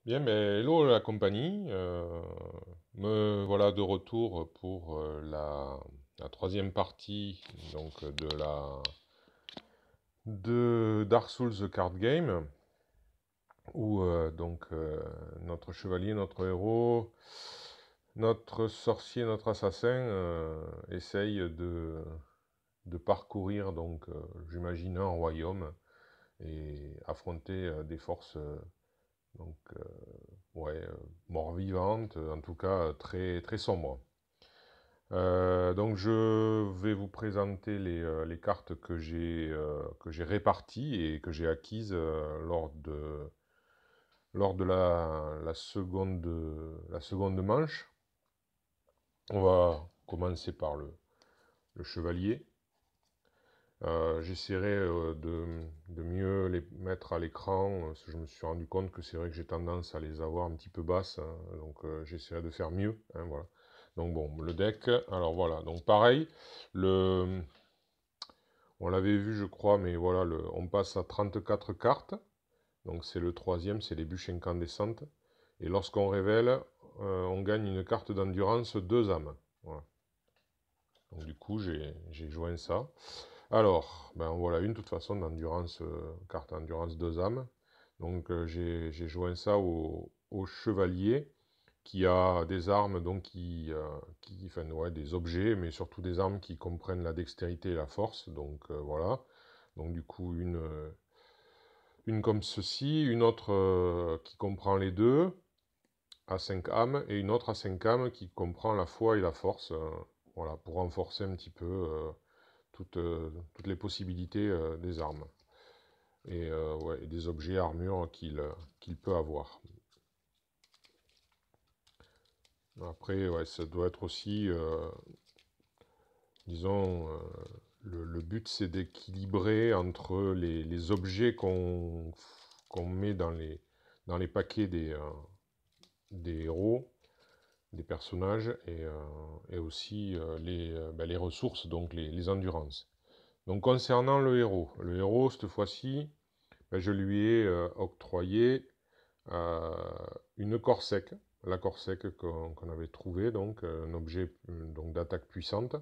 Bien, mais hello la compagnie. Me voilà de retour pour la troisième partie donc de Dark Souls The Card Game, où notre chevalier, notre héros, notre sorcier, notre assassin essaye de parcourir j'imagine un royaume et affronter des forces donc ouais, mort-vivante, en tout cas très, très sombre. Donc je vais vous présenter les cartes que j'ai réparties et que j'ai acquises lors de la seconde manche. On va commencer par le chevalier. J'essaierai de mieux les mettre à l'écran, parce que je me suis rendu compte que c'est vrai que j'ai tendance à les avoir un petit peu basses, hein, donc j'essaierai de faire mieux, hein, voilà. Donc bon, le deck, alors voilà, donc pareil, le, on l'avait vu je crois, mais voilà, on passe à 34 cartes, donc c'est le troisième, c'est les bûches incandescentes, et lorsqu'on révèle, on gagne une carte d'endurance 2 âmes, voilà. Donc du coup j'ai joint ça. Alors, ben voilà une, de toute façon, d'endurance, carte endurance 2 âmes. Donc j'ai joint ça au chevalier qui a des armes enfin, ouais, des objets, mais surtout des armes qui comprennent la dextérité et la force. Donc voilà. Donc du coup une comme ceci, une autre qui comprend les deux à 5 âmes et une autre à 5 âmes qui comprend la foi et la force. Voilà, pour renforcer un petit peu toutes les possibilités des armes et, ouais, et des objets armure qu'il peut avoir. Après, ouais, ça doit être aussi, disons, le but c'est d'équilibrer entre les objets qu'on met dans les paquets des héros, des personnages, et aussi les ressources, donc les endurances. Donc concernant le héros cette fois-ci, ben, je lui ai octroyé euh, une corsec, la corsec qu'on avait trouvée, donc un objet donc d'attaque puissante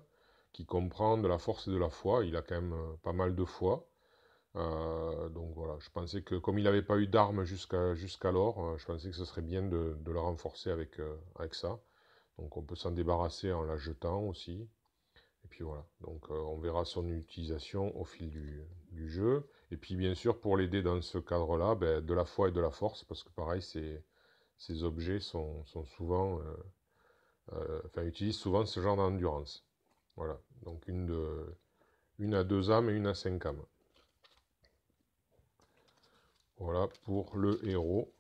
qui comprend de la force et de la foi. Il a quand même pas mal de foi. Donc voilà, je pensais que comme il n'avait pas eu d'armes jusqu'alors, je pensais que ce serait bien de la renforcer avec ça. Donc on peut s'en débarrasser en la jetant aussi. Et puis voilà, donc on verra son utilisation au fil du jeu. Et puis bien sûr, pour l'aider dans ce cadre-là, ben, de la foi et de la force, parce que pareil, ces objets sont souvent, enfin, utilisent souvent ce genre d'endurance. Voilà, donc une à 2 âmes et une à 5 âmes. Voilà pour le héros.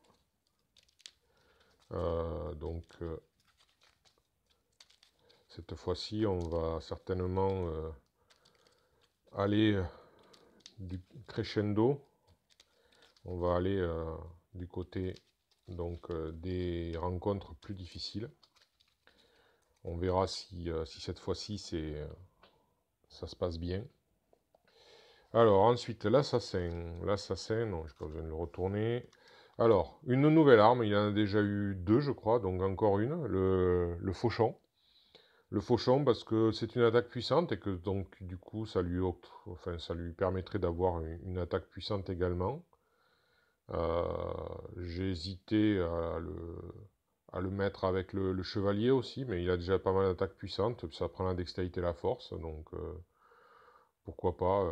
Cette fois-ci, on va certainement aller du crescendo. On va aller du côté des rencontres plus difficiles. On verra si cette fois-ci ça se passe bien. Alors ensuite, l'assassin. L'assassin, non, je n'ai pas besoin de le retourner. Alors, une nouvelle arme, il y en a déjà eu deux, je crois, donc encore une, le fauchon. Le fauchon parce que c'est une attaque puissante et que donc du coup enfin, ça lui permettrait d'avoir une attaque puissante également. J'ai hésité à le mettre avec le chevalier aussi, mais il a déjà pas mal d'attaques puissantes, ça prend la dextérité et la force, donc pourquoi pas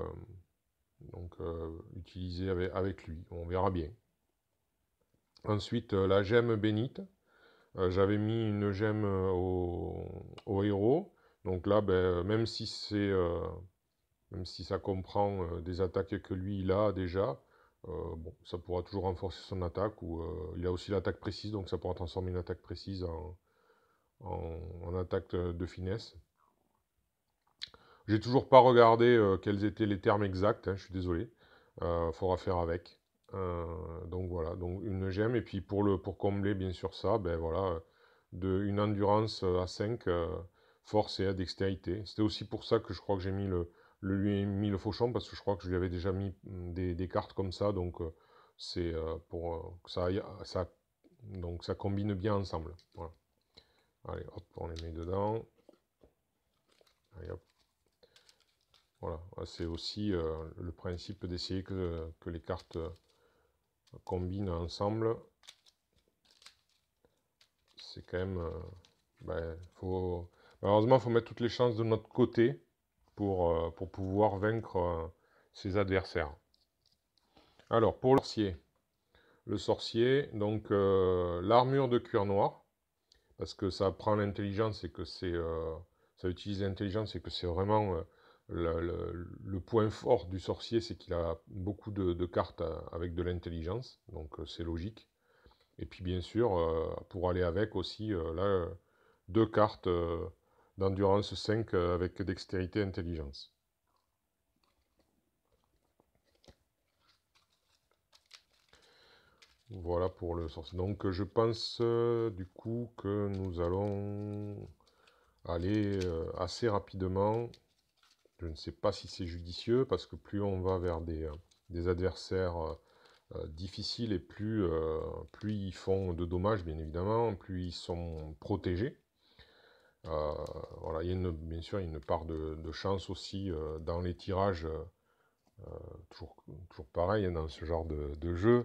utiliser avec lui, on verra bien. Ensuite, la gemme bénite. J'avais mis une gemme au héros, donc là, ben, même si ça comprend des attaques que lui il a déjà, bon, ça pourra toujours renforcer son attaque, ou il a aussi l'attaque précise, donc ça pourra transformer une attaque précise en attaque de finesse. J'ai toujours pas regardé quels étaient les termes exacts, hein, je suis désolé. Faudra faire avec. Donc voilà, donc une gemme, et puis pour combler bien sûr ça, ben voilà, une endurance à 5, force et à dextérité. C'était aussi pour ça que je crois que lui ai mis le fauchon, parce que je crois que je lui avais déjà mis des cartes comme ça, donc c'est pour que ça Donc ça combine bien ensemble. Voilà. Allez, hop, on les met dedans. Allez, hop. Voilà, c'est aussi le principe d'essayer que les cartes combinent ensemble. C'est quand même... malheureusement, il faut mettre toutes les chances de notre côté pour pouvoir vaincre ses adversaires. Alors, pour le sorcier, donc l'armure de cuir noir, parce que ça prend l'intelligence et que c'est... ça utilise l'intelligence et que c'est vraiment le point fort du sorcier, c'est qu'il a beaucoup de cartes avec de l'intelligence, donc c'est logique. Et puis bien sûr, pour aller avec aussi, là, 2 cartes d'endurance 5 avec dextérité et intelligence. Voilà pour le sorcier. Donc je pense du coup que nous allons aller assez rapidement. Je ne sais pas si c'est judicieux, parce que plus on va vers des adversaires difficiles et plus ils font de dommages, bien évidemment, plus ils sont protégés. Voilà, bien sûr, il y a une part de chance aussi dans les tirages, toujours pareil, hein, dans ce genre de jeu.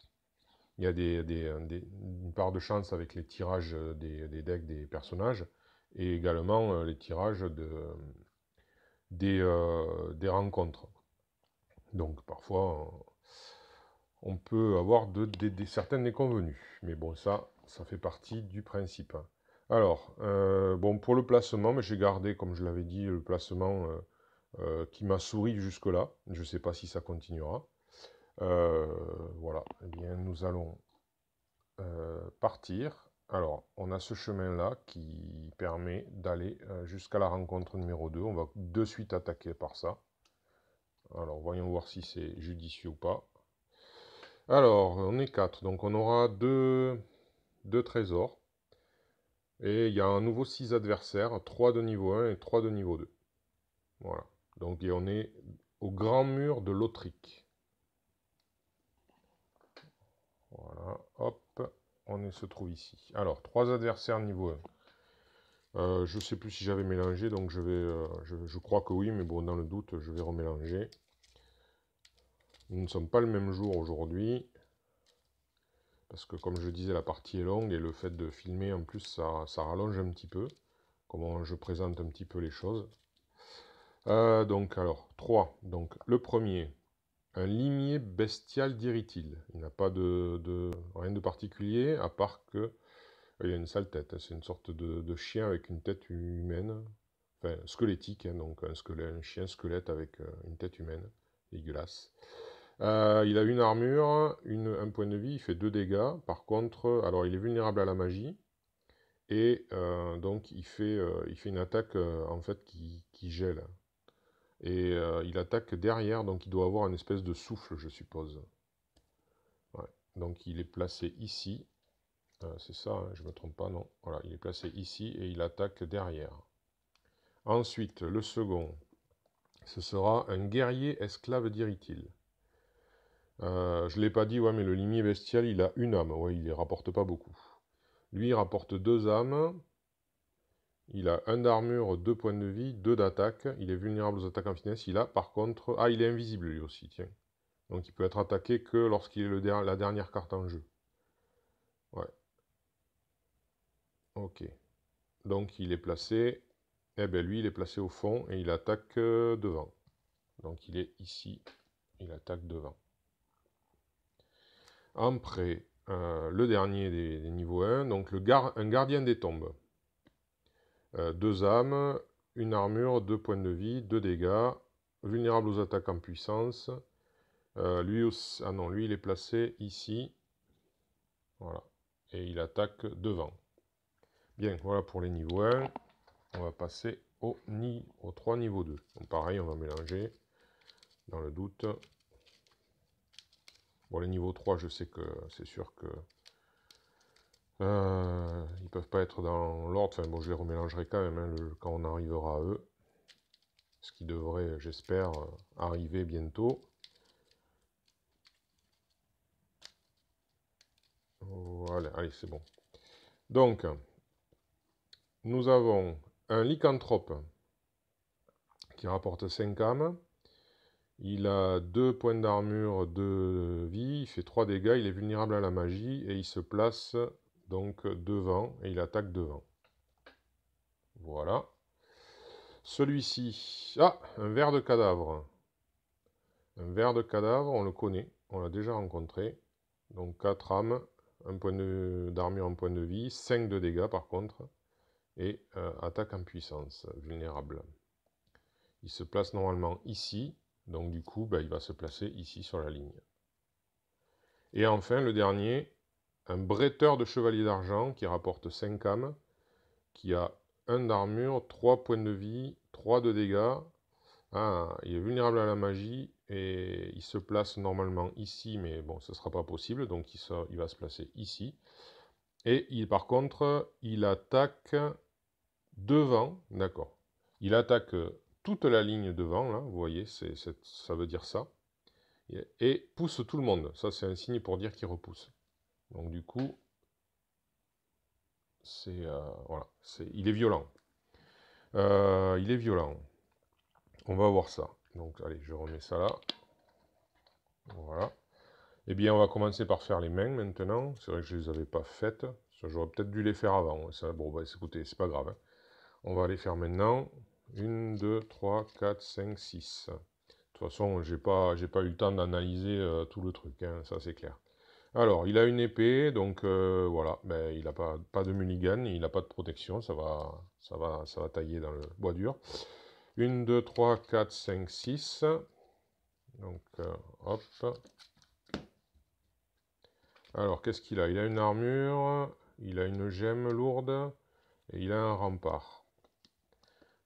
Il y a une part de chance avec les tirages des decks des personnages, et également les tirages des rencontres. Donc parfois, on peut avoir certaines déconvenues. Mais bon, ça fait partie du principe. Alors, bon, pour le placement, j'ai gardé, comme je l'avais dit, le placement qui m'a souri jusque-là. Je ne sais pas si ça continuera. Voilà, eh bien, nous allons partir. Alors, on a ce chemin-là qui permet d'aller jusqu'à la rencontre numéro 2. On va de suite attaquer par ça. Alors, voyons voir si c'est judicieux ou pas. Alors, on est 4, donc on aura deux trésors. Et il y a un nouveau 6 adversaires, 3 de niveau 1 et 3 de niveau 2. Voilà. Donc on est au grand mur de Lothric. Voilà, hop, se trouve ici. Alors, 3 adversaires niveau 1. Je ne sais plus si j'avais mélangé, donc je crois que oui, mais bon, dans le doute, je vais remélanger. Nous ne sommes pas le même jour aujourd'hui, parce que comme je disais, la partie est longue, et le fait de filmer, en plus, ça rallonge un petit peu, comment je présente un petit peu les choses. Donc, alors, 3. Donc, le premier, un limier bestial d'Iritil. Il n'a pas rien de particulier, à part que il a une sale tête. C'est une sorte de chien avec une tête humaine, enfin squelettique, hein, donc un chien squelette avec une tête humaine, dégueulasse. Il a une armure, un point de vie, il fait 2 dégâts. Par contre, alors il est vulnérable à la magie, et donc il fait une attaque en fait qui gèle. Et il attaque derrière, donc il doit avoir une espèce de souffle, je suppose. Ouais. Donc il est placé ici. C'est ça, hein, je ne me trompe pas, non. Voilà, il est placé ici et il attaque derrière. Ensuite, le second, ce sera un guerrier esclave d'Iritil. Je ne l'ai pas dit, ouais, mais le limier bestial, il a une âme. Ouais, il ne rapporte pas beaucoup. Lui, il rapporte 2 âmes. Il a 1 d'armure, 2 points de vie, 2 d'attaque. Il est vulnérable aux attaques en finesse. Il a par contre... Ah, il est invisible lui aussi, tiens. Donc il peut être attaqué que lorsqu'il est la dernière carte en jeu. Ouais. Ok. Donc il est placé... Eh bien lui, il est placé au fond et il attaque devant. Donc il est ici. Il attaque devant. Après, le dernier des niveaux 1, donc un gardien des tombes. 2 âmes, une armure, 2 points de vie, 2 dégâts, vulnérable aux attaques en puissance. Lui aussi, ah non, lui il est placé ici. Voilà. Et il attaque devant. Bien, voilà pour les niveaux 1. On va passer aux 3 niveaux 2. Donc pareil, on va mélanger dans le doute. Bon, les niveaux 3, je sais que c'est sûr que ils peuvent pas être dans l'ordre. Enfin bon, je les remélangerai quand même hein, quand on arrivera à eux. Ce qui devrait, j'espère, arriver bientôt. Voilà. allez, c'est bon. Donc, nous avons un lycanthrope qui rapporte 5 âmes. Il a 2 points d'armure, 2 vie, il fait 3 dégâts, il est vulnérable à la magie et il se place donc devant et il attaque devant. Voilà. Celui-ci, ah, un ver de cadavre. Un ver de cadavre, on le connaît, on l'a déjà rencontré. Donc 4 âmes, 1 point d'armure, 1 point de vie, 5 de dégâts par contre, et attaque en puissance, vulnérable. Il se place normalement ici, donc du coup, il va se placer ici sur la ligne. Et enfin, le dernier, un bretteur de chevalier d'argent qui rapporte 5 âmes, qui a 1 d'armure, 3 points de vie, 3 de dégâts. Ah, il est vulnérable à la magie et il se place normalement ici, mais bon, ce ne sera pas possible, donc il va se placer ici. Et par contre, il attaque devant, d'accord. Il attaque toute la ligne devant, là, vous voyez, ça veut dire ça. Et pousse tout le monde. Ça, c'est un signe pour dire qu'il repousse. Donc du coup, voilà, il est violent. Il est violent. On va voir ça. Donc allez, je remets ça là. Voilà. Eh bien, on va commencer par faire les mains maintenant. C'est vrai que je ne les avais pas faites. J'aurais peut-être dû les faire avant. Ça, bon, écoutez, c'est pas grave. Hein. On va les faire maintenant. 1, 2, 3, 4, 5, 6. De toute façon, j'ai pas eu le temps d'analyser tout le truc. Hein, ça, c'est clair. Alors, il a une épée, donc voilà. Il n'a pas de mulligan, il n'a pas de protection. Ça va tailler dans le bois dur. 1, 2, 3, 4, 5, 6. Donc, hop. Alors, qu'est-ce qu'il a? Il a une armure, il a une gemme lourde, et il a un rempart.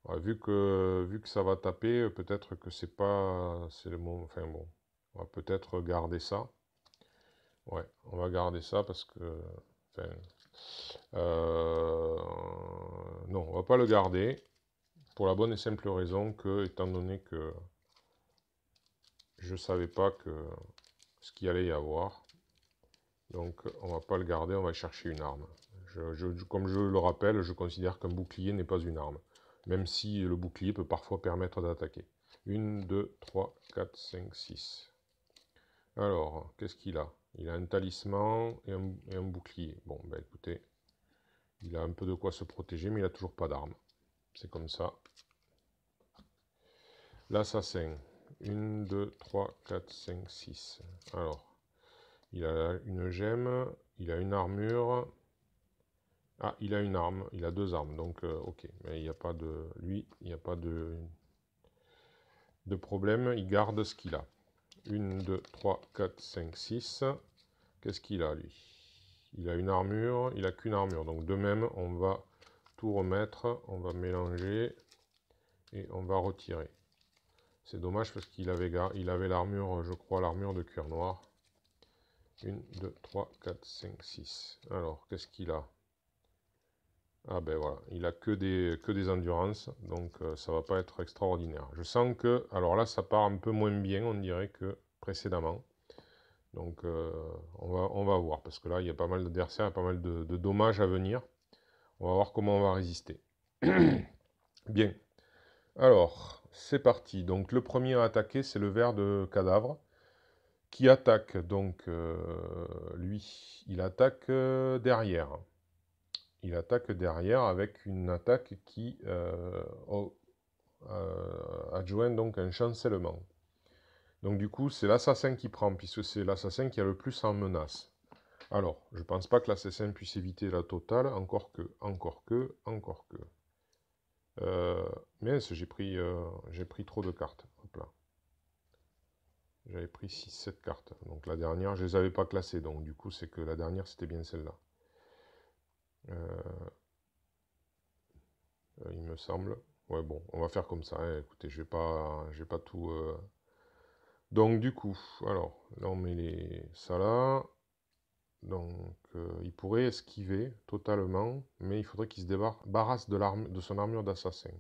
Ouais, vu que ça va taper, peut-être que c'est pas... C'est le moment... Enfin bon, on va peut-être garder ça. Ouais, on va garder ça parce que... Enfin... non, on va pas le garder. Pour la bonne et simple raison que, étant donné que je savais pas ce qu'il allait y avoir, donc on va pas le garder, on va chercher une arme. Comme je le rappelle, je considère qu'un bouclier n'est pas une arme, même si le bouclier peut parfois permettre d'attaquer. 1, 2, 3, 4, 5, 6. Alors, qu'est-ce qu'il a? Il a un talisman et un bouclier. Bon, écoutez, il a un peu de quoi se protéger, mais il n'a toujours pas d'arme. C'est comme ça. L'assassin. 1, 2, 3, 4, 5, 6. Alors, il a une gemme, il a une armure. Ah, il a une arme, il a 2 armes, donc ok. Mais il n'y a pas de... Lui, il n'y a pas de problème, il garde ce qu'il a. 1, 2, 3, 4, 5, 6. Qu'est-ce qu'il a, lui? Il a une armure, il n'a qu'une armure. Donc de même, on va tout remettre, on va mélanger et on va retirer. C'est dommage parce qu'il avait l'armure, je crois, l'armure de cuir noir. 1, 2, 3, 4, 5, 6. Alors, qu'est-ce qu'il a? Ah ben voilà, il a que des endurances, donc ça va pas être extraordinaire. Je sens que, alors là, ça part un peu moins bien, on dirait, que précédemment. Donc on va voir, parce que là, il y a pas mal d'adversaires, pas mal de dommages à venir. On va voir comment on va résister. Bien. Alors, c'est parti. Donc le premier à attaquer, c'est le ver de cadavre, qui attaque, donc lui, il attaque derrière. Il attaque derrière avec une attaque qui adjoint donc un chancellement. Donc du coup, c'est l'assassin qui prend, puisque c'est l'assassin qui a le plus en menace. Alors, je pense pas que l'assassin puisse éviter la totale, encore que. Mince, j'ai pris trop de cartes. Hop là. J'avais pris 6-7 cartes. Donc la dernière, je les avais pas classées. Donc du coup, c'est que la dernière, c'était bien celle-là. Il me semble. Ouais, bon, on va faire comme ça. Hein. Écoutez, je vais pas tout... Donc, du coup, alors, là, on met ça là. Donc, il pourrait esquiver totalement, mais il faudrait qu'il se débarrasse de son armure d'assassin.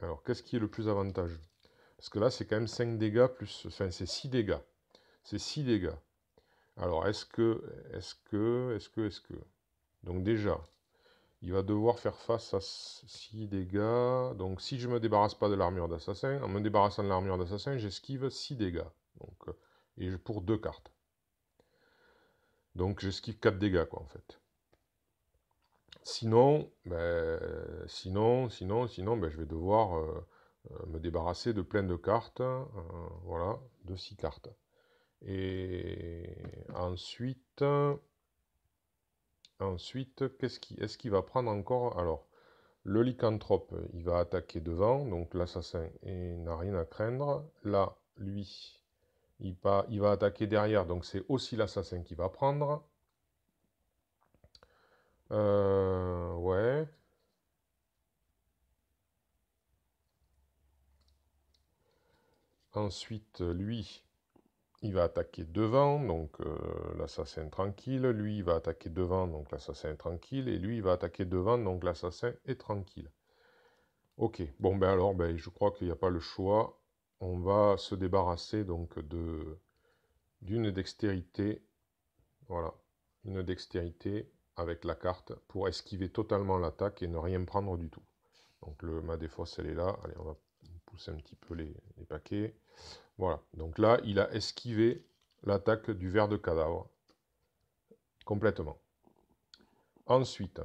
Alors, qu'est-ce qui est le plus avantageux? Parce que là, c'est quand même 5 dégâts plus... Enfin, c'est 6 dégâts. C'est 6 dégâts. Alors, est-ce que... Donc déjà, il va devoir faire face à 6 dégâts. Donc si je ne me débarrasse pas de l'armure d'assassin, en me débarrassant de l'armure d'assassin, j'esquive 6 dégâts. Donc, et pour 2 cartes. Donc j'esquive 4 dégâts, quoi, en fait. Sinon, ben, je vais devoir me débarrasser de plein de cartes. Voilà, de 6 cartes. Et ensuite, est-ce qu'il va prendre encore? Alors, le lycanthrope, il va attaquer devant, donc l'assassin n'a rien à craindre. Là, lui, il va attaquer derrière, donc c'est aussi l'assassin qui va prendre. Ouais. Ensuite, lui, il va attaquer devant, donc l'assassin tranquille. Lui, il va attaquer devant, donc l'assassin est tranquille. Et lui, il va attaquer devant, donc l'assassin est tranquille. Ok, bon ben alors, ben, je crois qu'il n'y a pas le choix. On va se débarrasser donc d'une dextérité. Voilà, une dextérité avec la carte pour esquiver totalement l'attaque et ne rien prendre du tout. Donc ma défausse, elle est là. Allez, on va pousser un petit peu les paquets. Voilà, donc là, il a esquivé l'attaque du ver de cadavre. Complètement. Ensuite,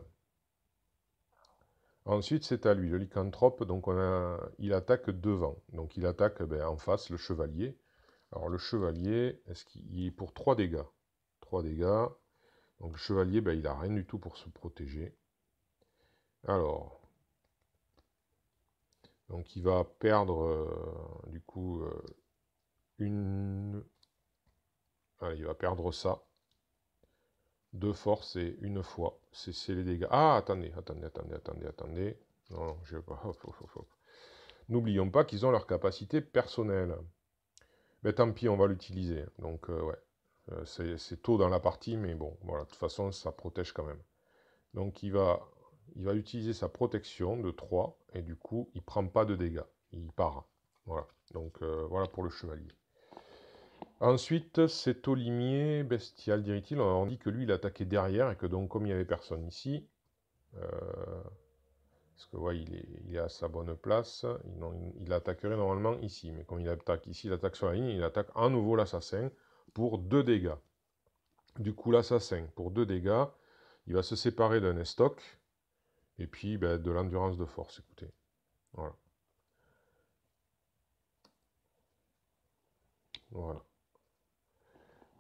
c'est à lui, le lycanthrope. Donc il attaque devant. Donc il attaque en face le chevalier. Alors le chevalier, est-ce qu'il est pour 3 dégâts? 3 dégâts. Donc le chevalier, il n'a rien du tout pour se protéger. Alors, donc il va perdre du coup une... Allez, il va perdre ça. 2 forces et une fois. C'est les dégâts. Ah, attendez. Non, je vais pas. N'oublions pas qu'ils ont leur capacité personnelle. Mais tant pis, on va l'utiliser. Donc, ouais. C'est tôt dans la partie, mais bon, voilà. De toute façon, ça protège quand même. Donc, il va utiliser sa protection de 3. Et du coup, il prend pas de dégâts. Il part. Voilà. Donc, voilà pour le chevalier. Ensuite, c'est au limier bestial, dirait-il. On dit que lui, il attaquait derrière et que donc, comme il n'y avait personne ici, parce que ouais, il est à sa bonne place, il attaquerait normalement ici. Mais comme il attaque ici, il attaque sur la ligne, il attaque à nouveau l'assassin pour 2 dégâts. Du coup, l'assassin, pour 2 dégâts, il va se séparer d'un estoc et puis de l'endurance de force. Écoutez, voilà. Voilà.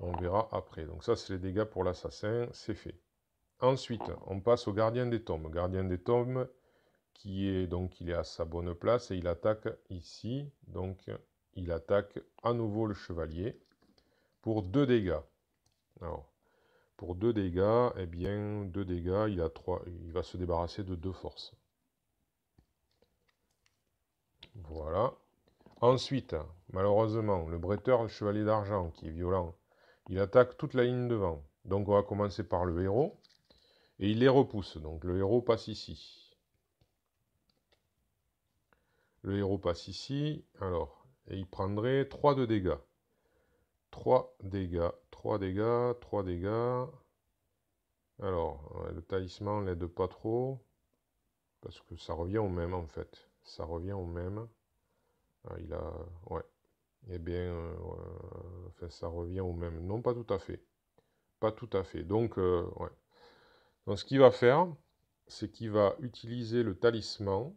On verra après. Donc ça, c'est les dégâts pour l'assassin, c'est fait. Ensuite, on passe au gardien des tombes. Gardien des tombes, qui est donc il est à sa bonne place et il attaque ici. Donc il attaque à nouveau le chevalier pour 2 dégâts. Alors, pour 2 dégâts, eh bien, 2 dégâts, il va se débarrasser de 2 forces. Voilà. Ensuite, malheureusement, le bretteur, le chevalier d'argent, qui est violent, il attaque toute la ligne devant. Donc on va commencer par le héros. Et il les repousse. Donc le héros passe ici. Le héros passe ici. Alors, et il prendrait 3 de dégâts. 3 dégâts, 3 dégâts, 3 dégâts. Alors, le talisman l'aide pas trop. Parce que ça revient au même en fait. Ça revient au même. Ah, il a... Ouais. Eh bien, enfin, ça revient au même. Non, pas tout à fait. Pas tout à fait. Donc, ouais. Donc, ce qu'il va faire, c'est qu'il va utiliser le talisman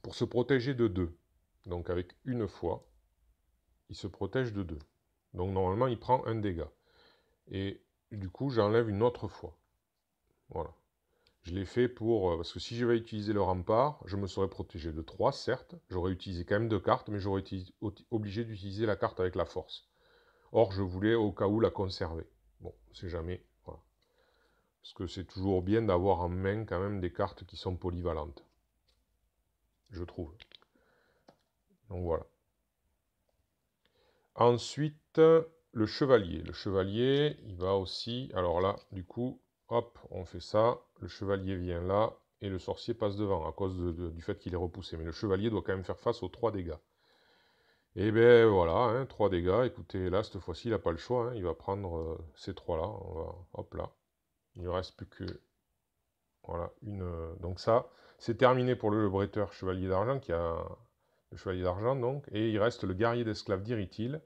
pour se protéger de 2. Donc, avec une fois, il se protège de 2. Donc, normalement, il prend un dégât. Et du coup, j'enlève une autre fois. Voilà. Je l'ai fait pour... parce que si je vais utiliser le rempart, je me serais protégé de 3, certes. J'aurais utilisé quand même 2 cartes, mais j'aurais été obligé d'utiliser la carte avec la force. Or, je voulais au cas où la conserver. Bon, c'est jamais. Voilà. Parce que c'est toujours bien d'avoir en main quand même des cartes qui sont polyvalentes. Je trouve. Donc voilà. Ensuite, le chevalier. Le chevalier, il va aussi... Alors là, du coup, hop, on fait ça. Le chevalier vient là. Et le sorcier passe devant, à cause du fait qu'il est repoussé. Mais le chevalier doit quand même faire face aux 3 dégâts. Et ben voilà, hein, 3 dégâts. Écoutez, là, cette fois-ci, il n'a pas le choix, hein, il va prendre ces 3-là. Hop là. Il ne reste plus que... Voilà, donc ça, c'est terminé pour le bretteur chevalier d'argent, qui a... Le chevalier d'argent, donc. Et il reste le guerrier d'esclave d'Iritil,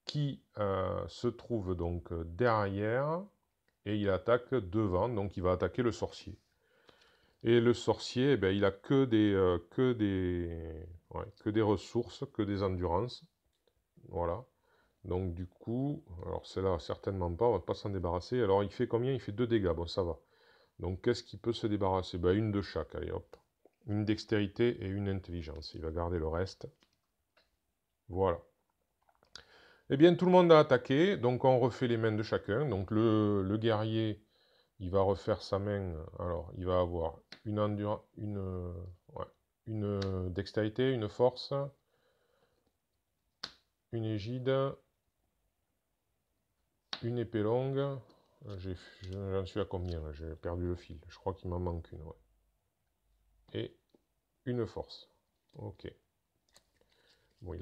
qui se trouve donc derrière, et il attaque devant, donc il va attaquer le sorcier. Et le sorcier, eh ben, il a que des ressources, que des endurances. Voilà. Donc du coup, alors celle-là, certainement pas, on va pas s'en débarrasser. Alors il fait combien? Il fait 2 dégâts, bon ça va. Donc qu'est-ce qu'il peut se débarrasser? Ben, une de chaque, allez hop. Une dextérité et une intelligence. Il va garder le reste. Voilà. Eh bien, tout le monde a attaqué, donc on refait les mains de chacun. Donc le guerrier, il va refaire sa main. Alors, il va avoir une dextérité, une force, une égide, une épée longue. J'en suis à combien là? J'ai perdu le fil. Je crois qu'il m'en manque une. Ouais. Et une force. Ok. Bon,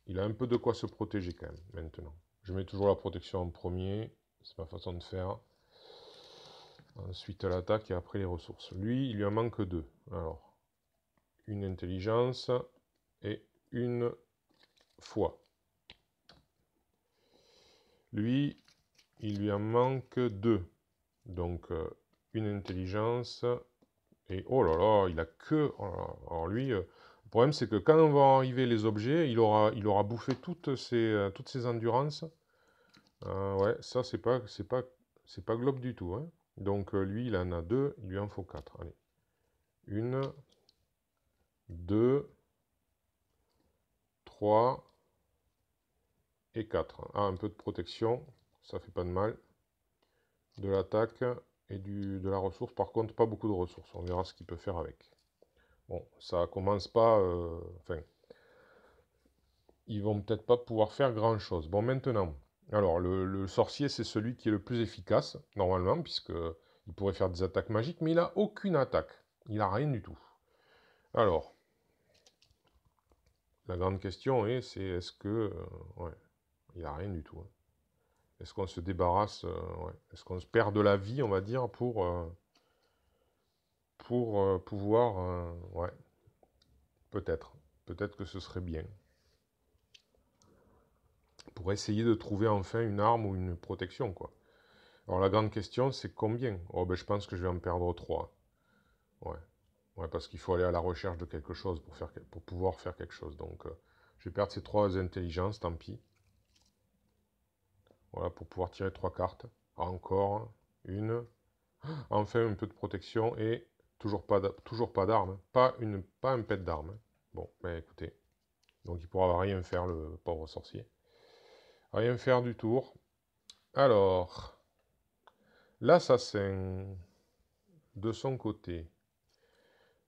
il a un peu de quoi se protéger quand même, maintenant. Je mets toujours la protection en premier. C'est ma façon de faire. Ensuite l'attaque et après les ressources. Lui, il lui en manque 2. Alors, une intelligence et une foi. Lui, il lui en manque 2. Donc, une intelligence et... Oh là là, il a que... Oh là là. Alors lui, le problème c'est que quand on va arriver les objets, il aura bouffé toutes ses endurances. Ouais, ça c'est pas globe du tout. Hein. Donc lui, il en a 2, il lui en faut 4. Allez. 1, 2, 3 et 4. Ah, un peu de protection, ça fait pas de mal. De l'attaque et de la ressource. Par contre, pas beaucoup de ressources. On verra ce qu'il peut faire avec. Bon, ça commence pas... Enfin, ils vont peut-être pas pouvoir faire grand-chose. Bon, maintenant, alors, le sorcier, c'est celui qui est le plus efficace, normalement, puisque il pourrait faire des attaques magiques, mais il n'a aucune attaque. Il n'a rien du tout. Alors, la grande question est, est-ce que... ouais, il n'a rien du tout. Hein. Est-ce qu'on se débarrasse... ouais. Est-ce qu'on se perd de la vie, on va dire, pour pouvoir... ouais, peut-être. Peut-être que ce serait bien. Pour essayer de trouver enfin une arme ou une protection, quoi. Alors la grande question, c'est combien? Oh, ben, je pense que je vais en perdre 3. Ouais. Ouais, parce qu'il faut aller à la recherche de quelque chose pour pouvoir faire quelque chose. Donc, je vais perdre ces 3 intelligences, tant pis. Voilà, pour pouvoir tirer 3 cartes. Encore une. Enfin, un peu de protection et toujours pas d'arme. Pas un pet d'arme. Bon, ben écoutez. Donc, il pourra rien faire, le pauvre sorcier. Rien faire du tour. Alors, l'assassin, de son côté.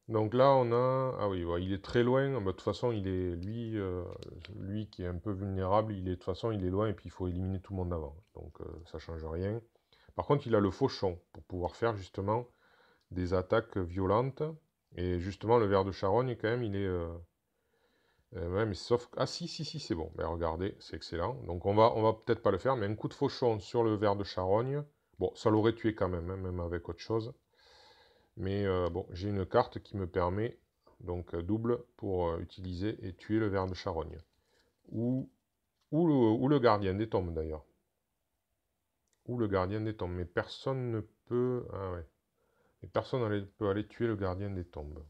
Donc là, on a... Ah oui, ouais, il est très loin. Bah, de toute façon, il est lui qui est un peu vulnérable, de toute façon, il est loin et puis il faut éliminer tout le monde avant. Donc ça change rien. Par contre, il a le fauchon pour pouvoir faire justement des attaques violentes. Et justement, le ver de charogne, quand même, il est... ouais, mais sauf... Ah si, c'est bon. Ben, regardez, c'est excellent. Donc on va peut-être pas le faire, mais un coup de fauchon sur le ver de charogne, bon, ça l'aurait tué quand même, hein, même avec autre chose. Mais bon, j'ai une carte qui me permet, donc double, pour utiliser et tuer le ver de charogne. Ou le gardien des tombes, d'ailleurs. Ou le gardien des tombes. Mais personne ne peut... Ah ouais. Mais personne ne peut aller tuer le gardien des tombes.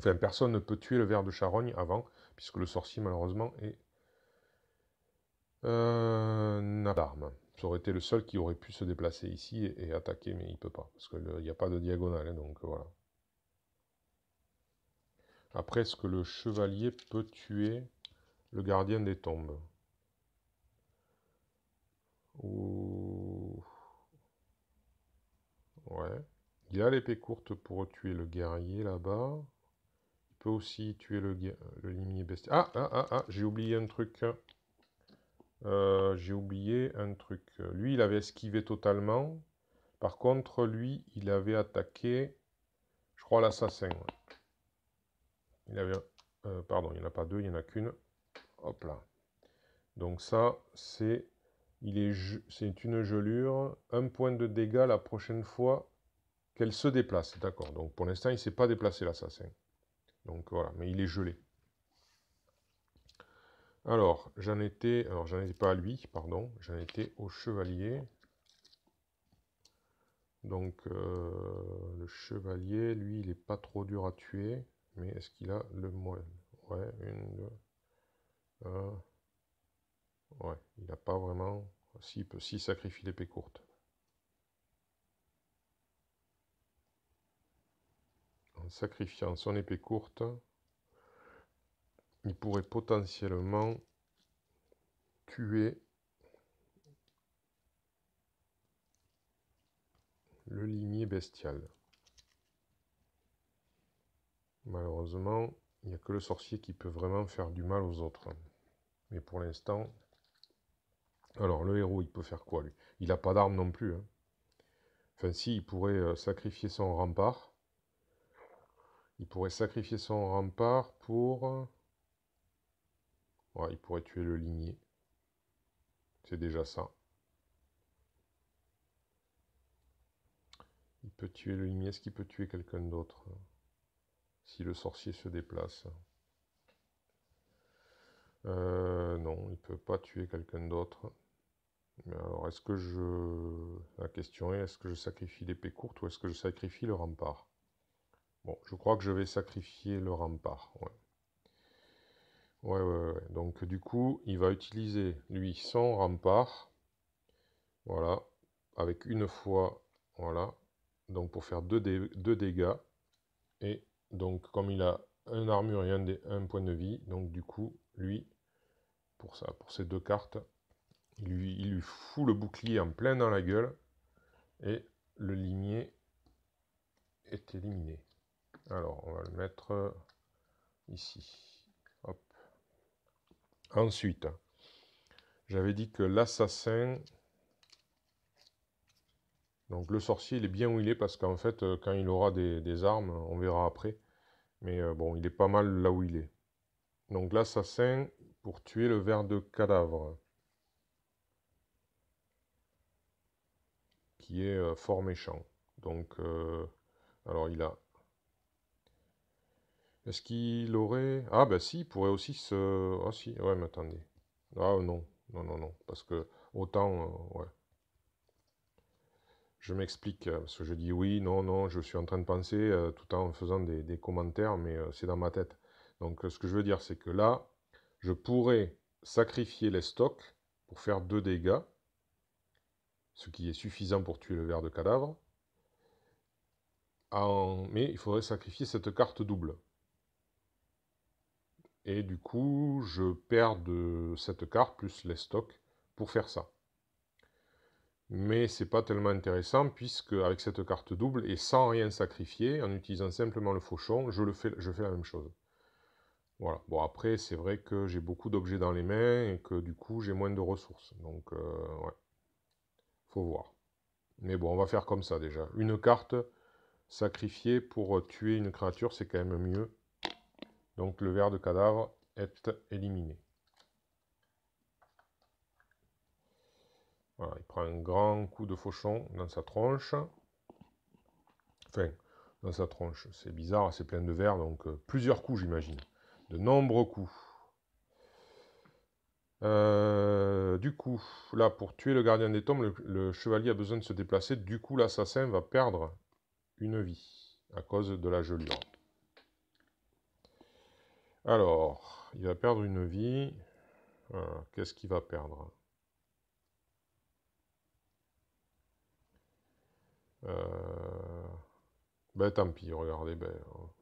Enfin, personne ne peut tuer le ver de charogne avant, puisque le sorcier, malheureusement, n'a pas d'arme. Ça aurait été le seul qui aurait pu se déplacer ici et attaquer, mais il ne peut pas, parce qu'il n'y a pas de diagonale, hein, donc voilà. Après, est-ce que le chevalier peut tuer le gardien des tombes? Ou... Ouais. Il a l'épée courte pour tuer le guerrier là-bas. Il peut aussi tuer le limier bestial. J'ai oublié un truc. J'ai oublié un truc. Lui, il avait esquivé totalement. Par contre, lui, il avait attaqué, je crois, l'assassin. Ouais. Il avait... pardon, il n'y en a pas 2, il n'y en a qu'une. hop là. Donc ça, c'est une gelure, 1 point de dégâts la prochaine fois qu'elle se déplace. D'accord, donc pour l'instant, il ne s'est pas déplacé l'assassin. Donc voilà, mais il est gelé. Alors, j'en étais pas à lui, pardon, j'en étais au chevalier. Donc, le chevalier, lui, il n'est pas trop dur à tuer, mais est-ce qu'il a le moyen? Ouais, une, deux, un. Ouais, il n'a pas vraiment... S'il sacrifie l'épée courte. En sacrifiant son épée courte, il pourrait potentiellement tuer le limier bestial. Malheureusement, il n'y a que le sorcier qui peut vraiment faire du mal aux autres. Mais pour l'instant... Alors, le héros, il peut faire quoi, lui? Il n'a pas d'arme non plus. Hein. Enfin, si, il pourrait sacrifier son rempart. Il pourrait sacrifier son rempart pour... Ouais, il pourrait tuer le limier. C'est déjà ça. Il peut tuer le limier. Est-ce qu'il peut tuer quelqu'un d'autre? Si le sorcier se déplace. Non, il ne peut pas tuer quelqu'un d'autre. Mais alors, est-ce que je... La question est, est-ce que je sacrifie l'épée courte ou est-ce que je sacrifie le rempart? Bon, je crois que je vais sacrifier le rempart. Ouais. Ouais. Donc, du coup, il va utiliser, lui, son rempart. Voilà. Avec une fois, voilà. Donc, pour faire 2 dégâts. Et donc, comme il a un armure et un point de vie, donc du coup, lui, pour ces 2 cartes, il lui fout le bouclier en plein dans la gueule. Et le limier est éliminé. Alors, on va le mettre ici. Hop. Ensuite, j'avais dit que l'assassin... Donc le sorcier, il est bien où il est, parce qu'en fait, quand il aura des armes, on verra après. Mais bon, il est pas mal là où il est. Donc l'assassin, pour tuer le ver de cadavre, qui est fort méchant. Donc, alors il a... Est-ce qu'il aurait... Ah bah si, il pourrait aussi se... Ah si, ouais, mais attendez. Ah non, non, parce que autant... ouais. Je m'explique, parce que je dis oui, non, je suis en train de penser tout en faisant des commentaires, mais c'est dans ma tête. Donc ce que je veux dire, c'est que là, je pourrais sacrifier les stocks pour faire 2 dégâts, ce qui est suffisant pour tuer le ver de cadavre, mais il faudrait sacrifier cette carte double. Et du coup, je perds de cette carte plus les stocks pour faire ça. Mais c'est pas tellement intéressant puisque avec cette carte double et sans rien sacrifier, en utilisant simplement le fauchon, je fais la même chose. Voilà. Bon après, c'est vrai que j'ai beaucoup d'objets dans les mains et que du coup j'ai moins de ressources. Donc ouais, faut voir. Mais bon, on va faire comme ça déjà. Une carte sacrifiée pour tuer une créature, c'est quand même mieux. Donc le ver de cadavre est éliminé. Voilà, il prend un grand coup de fauchon dans sa tronche. Enfin, dans sa tronche. C'est bizarre, c'est plein de verre, donc plusieurs coups, j'imagine. De nombreux coups. Du coup, là, pour tuer le gardien des tombes, le chevalier a besoin de se déplacer. Du coup, l'assassin va perdre une vie à cause de la gelure. Alors, il va perdre une vie. Qu'est-ce qu'il va perdre? Ben tant pis, regardez. Ben,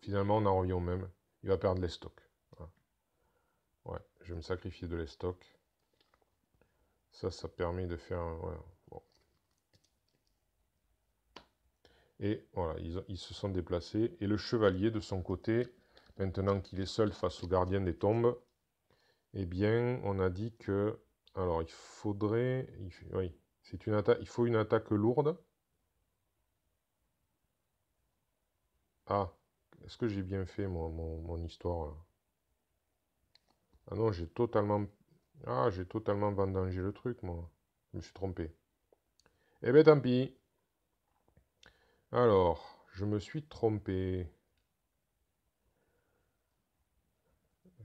finalement, on en revient au même. Il va perdre les stocks. Voilà. Ouais, je vais me sacrifier de les stocks. Ça permet de faire... Voilà. Bon. Et voilà, ils se sont déplacés. Et le chevalier, de son côté, maintenant qu'il est seul face au gardien des tombes, eh bien, on a dit que... Alors, il faudrait... Oui, c'est une attaque. Il faut une attaque lourde. Ah, est-ce que j'ai bien fait mon histoire là? Ah non, j'ai totalement... Ah, j'ai totalement vendangé le truc, moi. Je me suis trompé. Eh ben tant pis. Alors, je me suis trompé.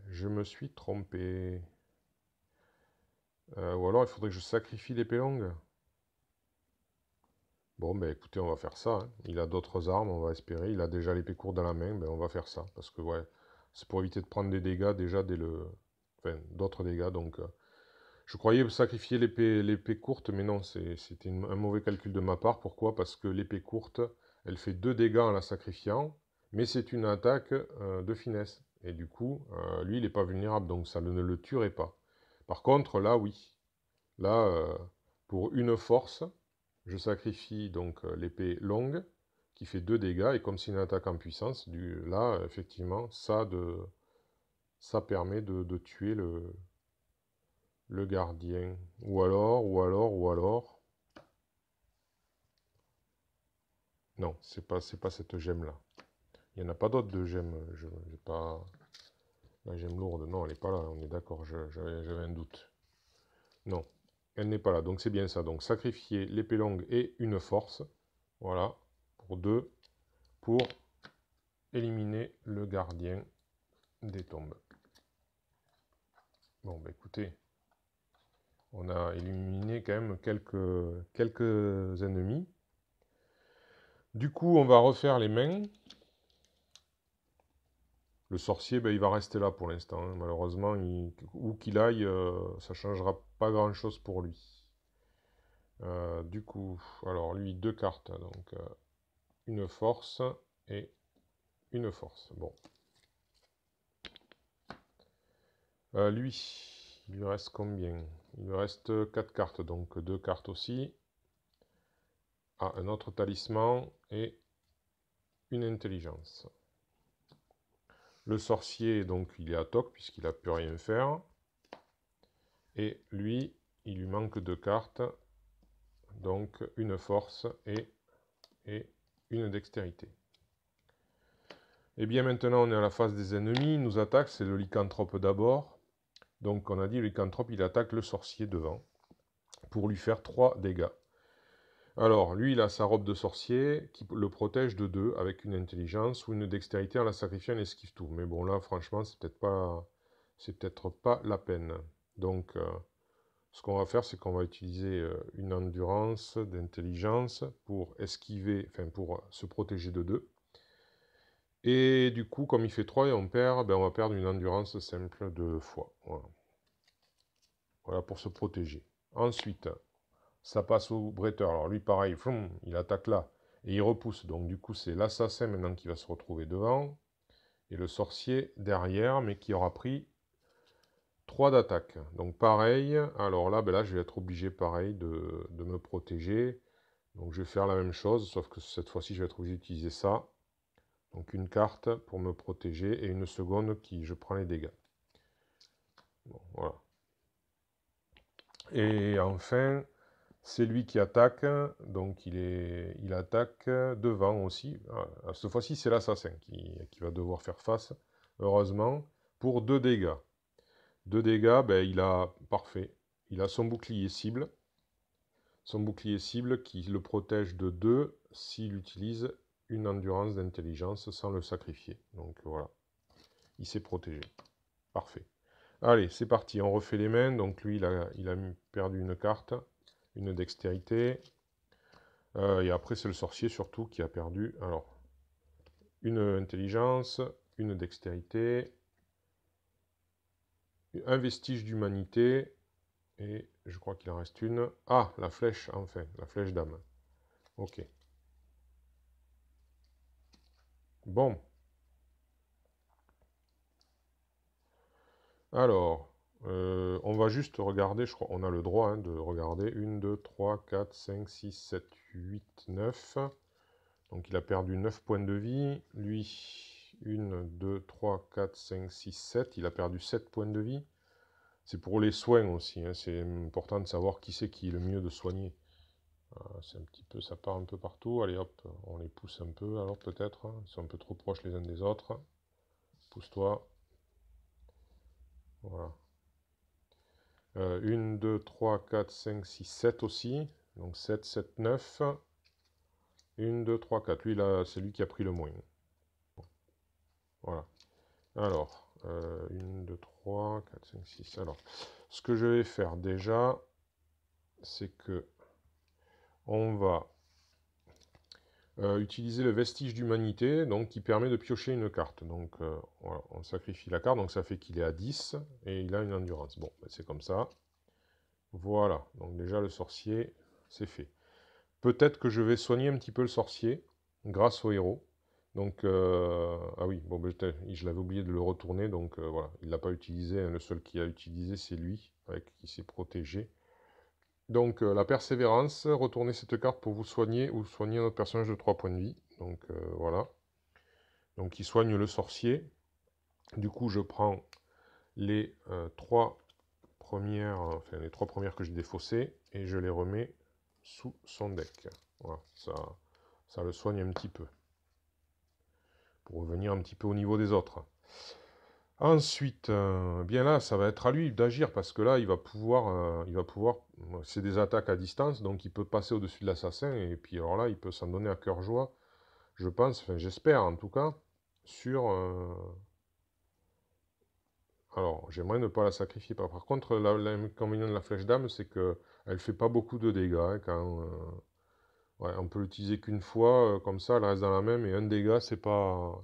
Je me suis trompé. Ou alors, il faudrait que je sacrifie l'épée longue. Bon, ben écoutez, on va faire ça, hein. Il a d'autres armes, on va espérer. Il a déjà l'épée courte dans la main, ben on va faire ça. Parce que, ouais, c'est pour éviter de prendre des dégâts déjà dès le... Enfin, d'autres dégâts, donc... je croyais sacrifier l'épée courte, mais non, c'était un mauvais calcul de ma part. Pourquoi? Parce que l'épée courte, elle fait 2 dégâts en la sacrifiant, mais c'est une attaque de finesse. Et du coup, lui, il n'est pas vulnérable, donc ça ne le tuerait pas. Par contre, là, oui. Là, pour une force, je sacrifie donc l'épée longue, qui fait 2 dégâts, et comme c'est une attaque en puissance, là, effectivement, ça permet de tuer le gardien. Ou alors... Non, c'est pas cette gemme-là. Il n'y en a pas d'autres de gemmes. Je j'ai pas... La gemme lourde, non, elle n'est pas là, on est d'accord, j'avais un doute. Non, elle n'est pas là, donc c'est bien ça. Donc sacrifier l'épée longue et une force. Voilà, pour 2, pour éliminer le gardien des tombes. Bon, bah écoutez, on a éliminé quand même quelques ennemis. Du coup, on va refaire les mains. Le sorcier, ben, il va rester là pour l'instant, hein. Malheureusement, où qu'il aille, ça ne changera pas grand-chose pour lui. Du coup, alors lui, 2 cartes. Donc, une force et une force. Bon. Lui, il lui reste combien? Il lui reste 4 cartes, donc 2 cartes aussi. Ah, un autre talisman et une intelligence. Le sorcier, donc, il est à toc puisqu'il a pu rien faire. Et lui, il lui manque 2 cartes. Donc, une force et une dextérité. Et bien maintenant, on est à la phase des ennemis. Il nous attaque, c'est le lycanthrope d'abord. Donc, on a dit, le lycanthrope, il attaque le sorcier devant pour lui faire 3 dégâts. Alors, lui, il a sa robe de sorcier qui le protège de 2 avec une intelligence ou une dextérité en la sacrifiant, elle esquive tout. Mais bon, là, franchement, c'est peut-être pas la peine. Donc, ce qu'on va faire, c'est qu'on va utiliser une endurance d'intelligence pour esquiver, enfin pour se protéger de 2. Et du coup, comme il fait 3 et on perd, ben on va perdre une endurance simple de fois. Voilà. Voilà pour se protéger. Ensuite, ça passe au bretteur. Alors lui, pareil, floum, il attaque là. Et il repousse. Donc du coup, c'est l'assassin maintenant qui va se retrouver devant. Et le sorcier derrière, mais qui aura pris 3 d'attaque. Donc pareil, alors là, ben là, je vais être obligé, pareil, de me protéger. Donc je vais faire la même chose, sauf que cette fois-ci, je vais être obligé d'utiliser ça. Donc une carte pour me protéger et une seconde qui je prends les dégâts. Bon, voilà. Et enfin, c'est lui qui attaque, donc il attaque devant aussi. Ah, cette fois-ci, c'est l'assassin qui va devoir faire face, heureusement, pour 2 dégâts. 2 dégâts, ben, il a, parfait, il a son bouclier cible. Son bouclier cible qui le protège de 2 s'il utilise une endurance d'intelligence sans le sacrifier. Donc voilà, il s'est protégé. Parfait. Allez, c'est parti, on refait les mains. Donc lui, il a perdu une carte, une dextérité. Et après, c'est le sorcier surtout qui a perdu. Alors, une intelligence, une dextérité, un vestige d'humanité. Et je crois qu'il en reste une. Ah, la flèche, enfin, la flèche d'âme. Ok. Bon. Alors, on va juste regarder, je crois, on a le droit hein, de regarder. 1, 2, 3, 4, 5, 6, 7, 8, 9. Donc il a perdu 9 points de vie. Lui, 1, 2, 3, 4, 5, 6, 7. Il a perdu 7 points de vie. C'est pour les soins aussi, hein. C'est important de savoir qui c'est qui est le mieux de soigner. C'est un petit peu, ça part un peu partout. Allez hop, on les pousse un peu alors peut-être. Ils sont un peu trop proches les uns des autres. Pousse-toi. Voilà. 1, 2, 3, 4, 5, 6, 7 aussi. Donc 7, 7, 9. 1, 2, 3, 4. Lui, là, c'est lui qui a pris le moins. Voilà. Alors, 1, 2, 3, 4, 5, 6. Alors, ce que je vais faire déjà, c'est que on va utiliser le vestige d'humanité, donc qui permet de piocher une carte. Donc, voilà, on sacrifie la carte, donc ça fait qu'il est à 10, et il a une endurance. Bon, ben, c'est comme ça. Voilà, donc déjà le sorcier, c'est fait. Peut-être que je vais soigner un petit peu le sorcier, grâce au héros. Donc, ah oui, bon, ben, je l'avais oublié de le retourner, donc voilà, il ne l'a pas utilisé, hein, le seul qui a utilisé, c'est lui, avec qui s'est protégé. Donc, la persévérance, retournez cette carte pour vous soigner, ou soigner notre personnage de 3 points de vie. Donc, voilà. Donc, il soigne le sorcier. Du coup, je prends les 3 premières, enfin, les 3 premières que j'ai défaussées, et je les remets sous son deck. Voilà, ça le soigne un petit peu. Pour revenir un petit peu au niveau des autres. Ensuite, bien là, ça va être à lui d'agir, parce que là, il va pouvoir, c'est des attaques à distance, donc il peut passer au-dessus de l'assassin, et puis alors là, il peut s'en donner à cœur joie, je pense, enfin j'espère en tout cas, sur... alors, j'aimerais ne pas la sacrifier. Par contre, l'inconvénient de la flèche d'âme, c'est que elle fait pas beaucoup de dégâts, hein, quand... ouais, on peut l'utiliser qu'une fois, comme ça, elle reste dans la main, et un dégât, c'est pas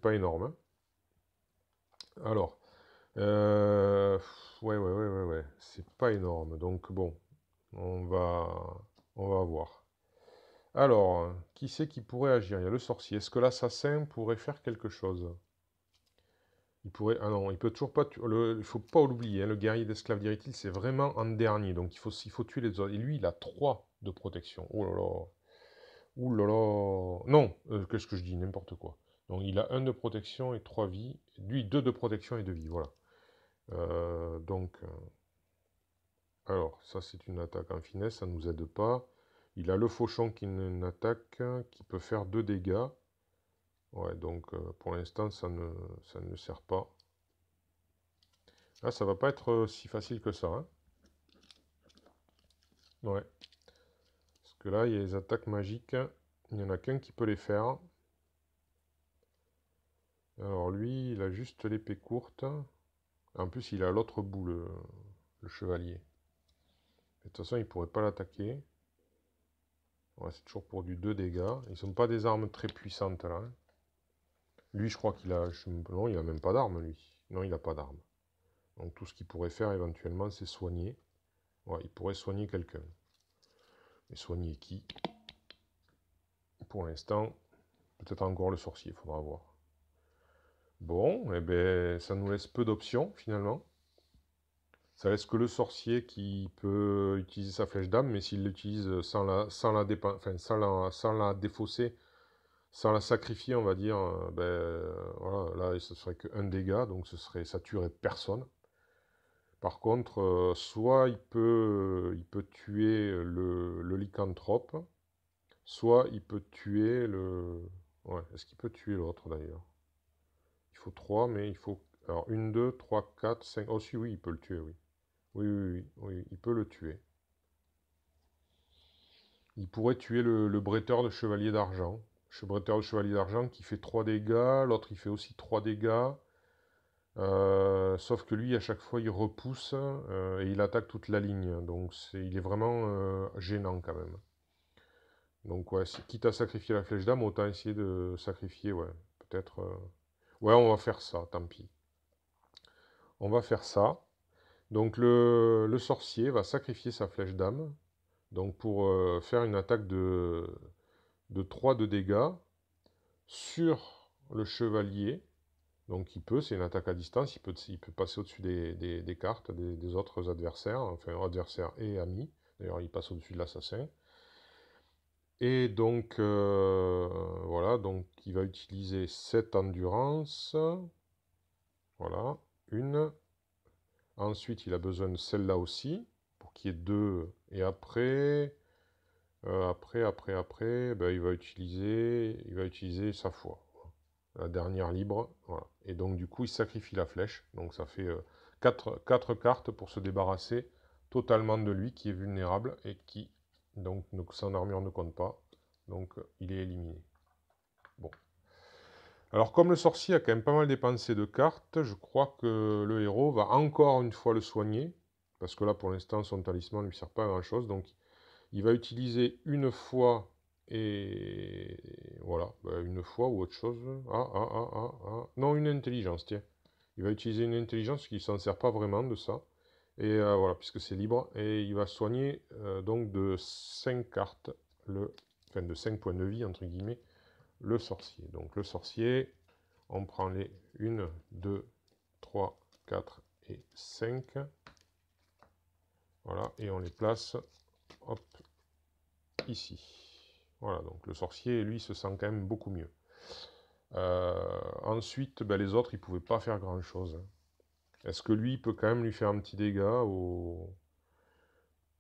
énorme, hein. Alors, ouais, c'est pas énorme, donc bon, on va, on va voir. Alors, qui c'est qui pourrait agir? Il y a le sorcier. Est-ce que l'assassin pourrait faire quelque chose? Il pourrait... Ah non, il peut toujours pas... Il faut pas l'oublier, hein, le guerrier d'esclave d'Irithil, c'est vraiment en dernier, donc il faut tuer les autres. Et lui, il a 3 de protection. Oh là là. Ouh là là. Non, qu'est-ce que je dis? N'importe quoi. Donc il a 1 de protection et 3 vies. Lui, 2 de protection et 2 vies, voilà. Donc... alors, ça c'est une attaque en finesse, ça ne nous aide pas. Il a le fauchon qui est une attaque qui peut faire 2 dégâts. Ouais, donc pour l'instant ça ne sert pas. Ah, ça va pas être si facile que ça, hein. Ouais. Parce que là, il y a les attaques magiques. Il n'y en a qu'un qui peut les faire. Alors lui, il a juste l'épée courte. En plus, il a l'autre bout, le chevalier. De toute façon, il pourrait pas l'attaquer. Ouais, c'est toujours pour du 2 dégâts. Ils sont pas des armes très puissantes, là, hein. Lui, je crois qu'il a... Non, il a même pas d'arme, lui. Non, il n'a pas d'arme. Donc tout ce qu'il pourrait faire, éventuellement, c'est soigner. Ouais, il pourrait soigner quelqu'un. Mais soigner qui? Pour l'instant, peut-être encore le sorcier, il faudra voir. Bon, eh ben, ça nous laisse peu d'options, finalement. Ça laisse que le sorcier qui peut utiliser sa flèche d'âme, mais s'il l'utilise sans la défausser, sans la sacrifier, on va dire, ben, voilà, là, ce serait qu'un dégât, donc ça tuerait personne. Par contre, soit il peut tuer le lycanthrope, soit il peut tuer le... Ouais, est-ce qu'il peut tuer l'autre d'ailleurs? Il faut 3, mais il faut... Alors, 1, 2, 3, 4, 5... Oh si, oui, il peut le tuer, oui. Oui, il peut le tuer. Il pourrait tuer le bretteur de chevalier d'argent. Le bretteur de chevalier d'argent qui fait 3 dégâts, l'autre il fait aussi 3 dégâts. Sauf que lui, à chaque fois, il repousse et il attaque toute la ligne. Donc il est vraiment gênant quand même. Donc ouais, quitte à sacrifier la flèche d'âme, autant essayer de sacrifier, ouais. Peut-être... Ouais, on va faire ça, tant pis. On va faire ça. Donc le sorcier va sacrifier sa flèche d'âme. Donc pour faire une attaque de 3 de dégâts sur le chevalier. Donc il peut, c'est une attaque à distance, il peut passer au-dessus des cartes des autres adversaires, enfin adversaires et amis. D'ailleurs, il passe au-dessus de l'assassin. Et donc, voilà, donc il va utiliser cette endurance. Voilà, une. Ensuite, il a besoin de celle-là aussi, pour qu'il y ait 2. Et après, ben, il va utiliser sa foi. La dernière libre, voilà. Et donc, du coup, il sacrifie la flèche. Donc, ça fait 4 cartes pour se débarrasser totalement de lui, qui est vulnérable, et qui, donc, son armure ne compte pas. Donc, il est éliminé. Bon. Alors, comme le sorcier a quand même pas mal dépensé de cartes, je crois que le héros va encore une fois le soigner. Parce que là, pour l'instant, son talisman ne lui sert pas à grand-chose. Donc, il va utiliser une fois, et voilà, une fois ou autre chose. Non, une intelligence, tiens. Il va utiliser une intelligence qui ne s'en sert pas vraiment de ça. Et voilà, puisque c'est libre. Et il va soigner donc de 5 cartes, enfin de 5 points de vie, entre guillemets, le sorcier. Donc le sorcier, on prend les 1, 2, 3, 4 et 5. Voilà, et on les place, hop, ici. Voilà, donc le sorcier, lui, se sent quand même beaucoup mieux. Ensuite, les autres, ils ne pouvaient pas faire grand-chose. Est-ce que lui, il peut quand même lui faire un petit dégât ou...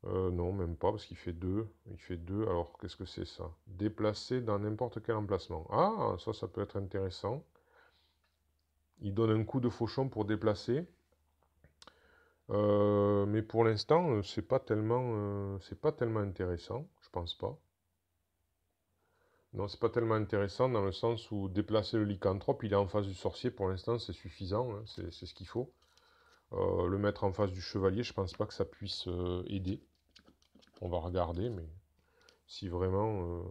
non, même pas, parce qu'il fait 2. Il fait 2, alors qu'est-ce que c'est ça? Déplacer dans n'importe quel emplacement. Ah, ça peut être intéressant. Il donne un coup de fauchon pour déplacer. Mais pour l'instant, c'est pas tellement intéressant, je pense pas. Non, c'est pas tellement intéressant dans le sens où déplacer le lycanthrope, il est en face du sorcier, pour l'instant c'est suffisant, hein, c'est ce qu'il faut. Le mettre en face du chevalier, je pense pas que ça puisse aider. On va regarder, mais si vraiment...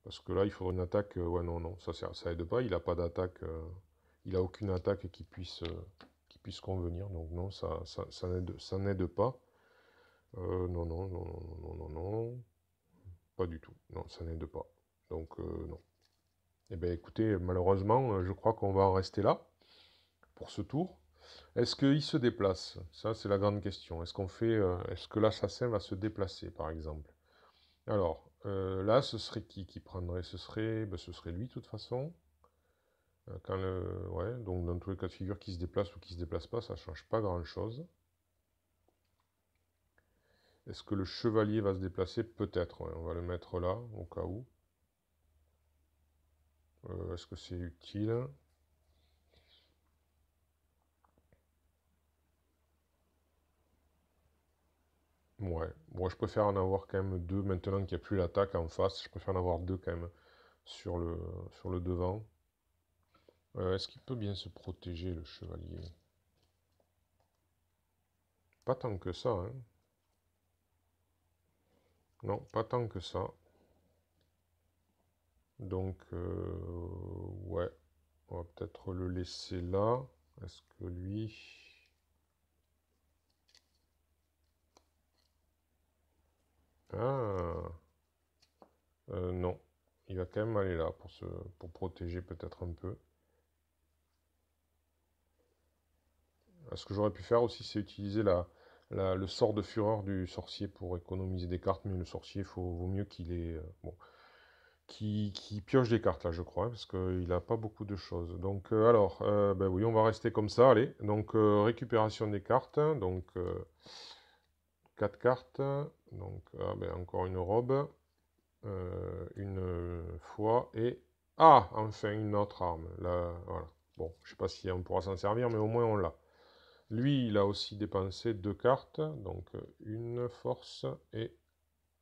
parce que là, il faudrait une attaque... ouais, non, ça aide pas, il a pas d'attaque... il a aucune attaque qui puisse convenir, donc non, ça n'aide pas. Non. Pas du tout. Non, ça n'aide pas. Donc, non. Eh bien, écoutez, malheureusement, je crois qu'on va en rester là pour ce tour. Est-ce qu'il se déplace? Ça, c'est la grande question. Est-ce que l'assassin va se déplacer, par exemple? Alors, là, ce serait qui prendrait? Ce serait lui, de toute façon. Ouais, donc dans tous les cas de figure, qui se déplace ou qui se déplace pas, ça change pas grand-chose. Est-ce que le chevalier va se déplacer? Peut-être, ouais, on va le mettre là, au cas où. Est-ce que c'est utile? Ouais, moi je préfère en avoir quand même 2 maintenant qu'il n'y a plus l'attaque en face. Je préfère en avoir 2 quand même sur le devant. Est-ce qu'il peut bien se protéger le chevalier? Pas tant que ça, hein. Non, pas tant que ça. Donc, ouais, on va peut-être le laisser là. Est-ce que lui... Ah, non. Il va quand même aller là pour protéger peut-être un peu. Ce que j'aurais pu faire aussi, c'est utiliser le sort de fureur du sorcier pour économiser des cartes, mais le sorcier, vaut mieux qu'il ait... bon, qui pioche des cartes là, je crois, hein, parce qu'il n'a pas beaucoup de choses. Donc, alors, ben oui, on va rester comme ça, allez. Donc, récupération des cartes, donc 4 cartes, donc encore une robe, une fois, et... Ah, enfin, une autre arme, là, voilà. Bon, je sais pas si on pourra s'en servir, mais au moins on l'a. Lui, il a aussi dépensé 2 cartes, donc une force et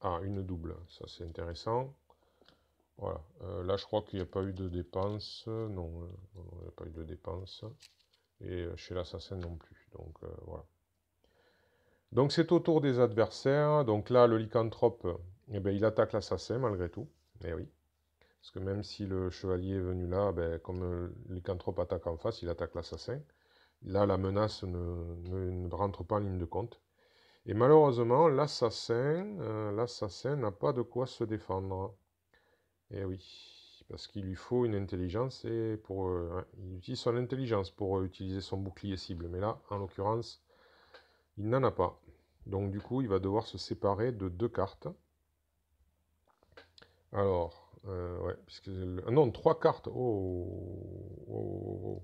une double. Ça, c'est intéressant. Voilà. Là, je crois qu'il n'y a pas eu de dépense. Non, il n'y a pas eu de dépense. Et chez l'assassin non plus. Donc, voilà. Donc, c'est au tour des adversaires. Donc là, le lycanthrope, eh ben, il attaque l'assassin malgré tout. Eh oui. Parce que même si le chevalier est venu là, ben, comme le lycanthrope attaque en face, il attaque l'assassin. Là, la menace ne rentre pas en ligne de compte. Et malheureusement, l'assassin n'a pas de quoi se défendre. Eh oui, parce qu'il lui faut une intelligence et il utilise son intelligence pour utiliser son bouclier cible. Mais là, en l'occurrence, il n'en a pas. Donc du coup, il va devoir se séparer de 2 cartes. Alors, ouais, puisque... non, 3 cartes. Oh.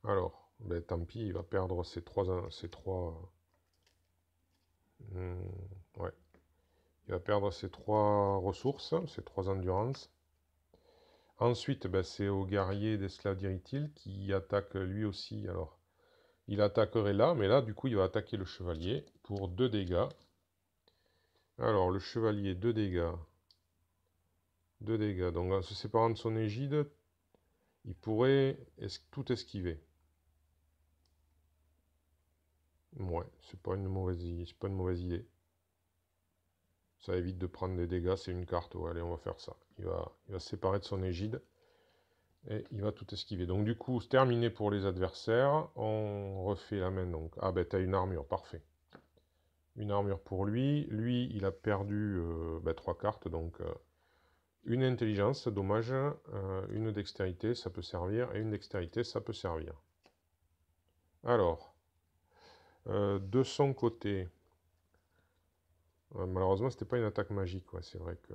Alors, ben, tant pis, il va perdre ses 3... ouais. Il va perdre ses 3 ressources, ses 3 endurances. Ensuite, ben, c'est au guerrier d'esclave d'Iritil qui attaque lui aussi. Alors, il attaquerait là, mais là, du coup, il va attaquer le chevalier pour 2 dégâts. Alors, le chevalier, 2 dégâts. 2 dégâts. Donc, en se séparant de son égide, il pourrait tout esquiver. Ouais, c'est pas une mauvaise idée. Ça évite de prendre des dégâts, c'est une carte. Ouais, allez, on va faire ça. Il va se séparer de son égide. Et il va tout esquiver. Donc du coup, c'est terminé pour les adversaires. On refait la main. Donc, ah ben, t'as une armure, parfait. Une armure pour lui. Lui, il a perdu 3 cartes. Donc, une intelligence, dommage. Une dextérité, ça peut servir. Et une dextérité, ça peut servir. Alors, de son côté... malheureusement, c'était pas une attaque magique. Ouais, c'est vrai que...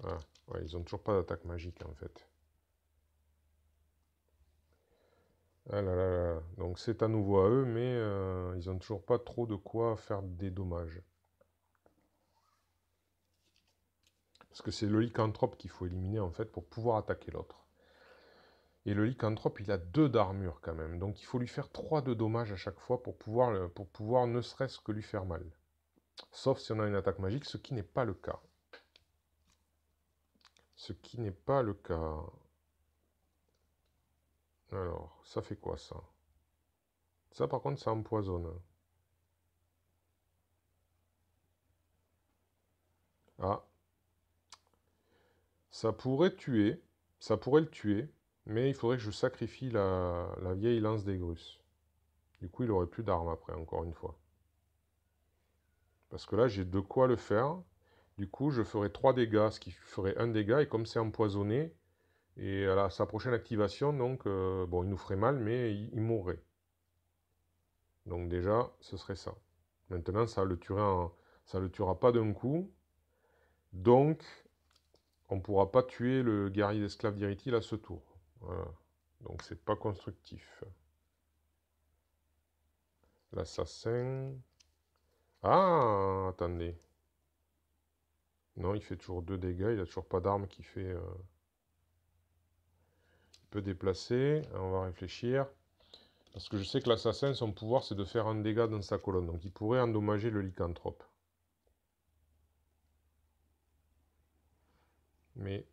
Ah, ouais, ils ont toujours pas d'attaque magique, en fait. Ah là là là. Donc c'est à nouveau à eux, mais ils n'ont toujours pas trop de quoi faire des dommages. Parce que c'est le lycanthrope qu'il faut éliminer en fait pour pouvoir attaquer l'autre. Et le lycanthrope, il a 2 d'armure quand même. Donc il faut lui faire 3 de dommages à chaque fois pour pouvoir ne serait-ce que lui faire mal. Sauf si on a une attaque magique, ce qui n'est pas le cas. Ce qui n'est pas le cas. Alors, ça fait quoi ça? Ça par contre, ça empoisonne. Ah, ça pourrait tuer, ça pourrait le tuer, mais il faudrait que je sacrifie la vieille lance des Grusses. Du coup, il aurait plus d'armes après, encore une fois. Parce que là, j'ai de quoi le faire. Du coup, je ferai 3 dégâts, ce qui ferait 1 dégât, et comme c'est empoisonné, et à sa prochaine activation, donc, bon, il nous ferait mal, mais il mourrait. Donc déjà, ce serait ça. Maintenant, ça le tuera pas d'un coup, donc on ne pourra pas tuer le guerrier d'esclave d'Irithil à ce tour. Voilà. Donc c'est pas constructif. L'assassin... Ah, attendez. Non, il fait toujours 2 dégâts, il a toujours pas d'arme qui fait... Il peut déplacer, on va réfléchir. Parce que je sais que l'assassin, son pouvoir, c'est de faire un dégât dans sa colonne. Donc il pourrait endommager le lycanthrope. Mais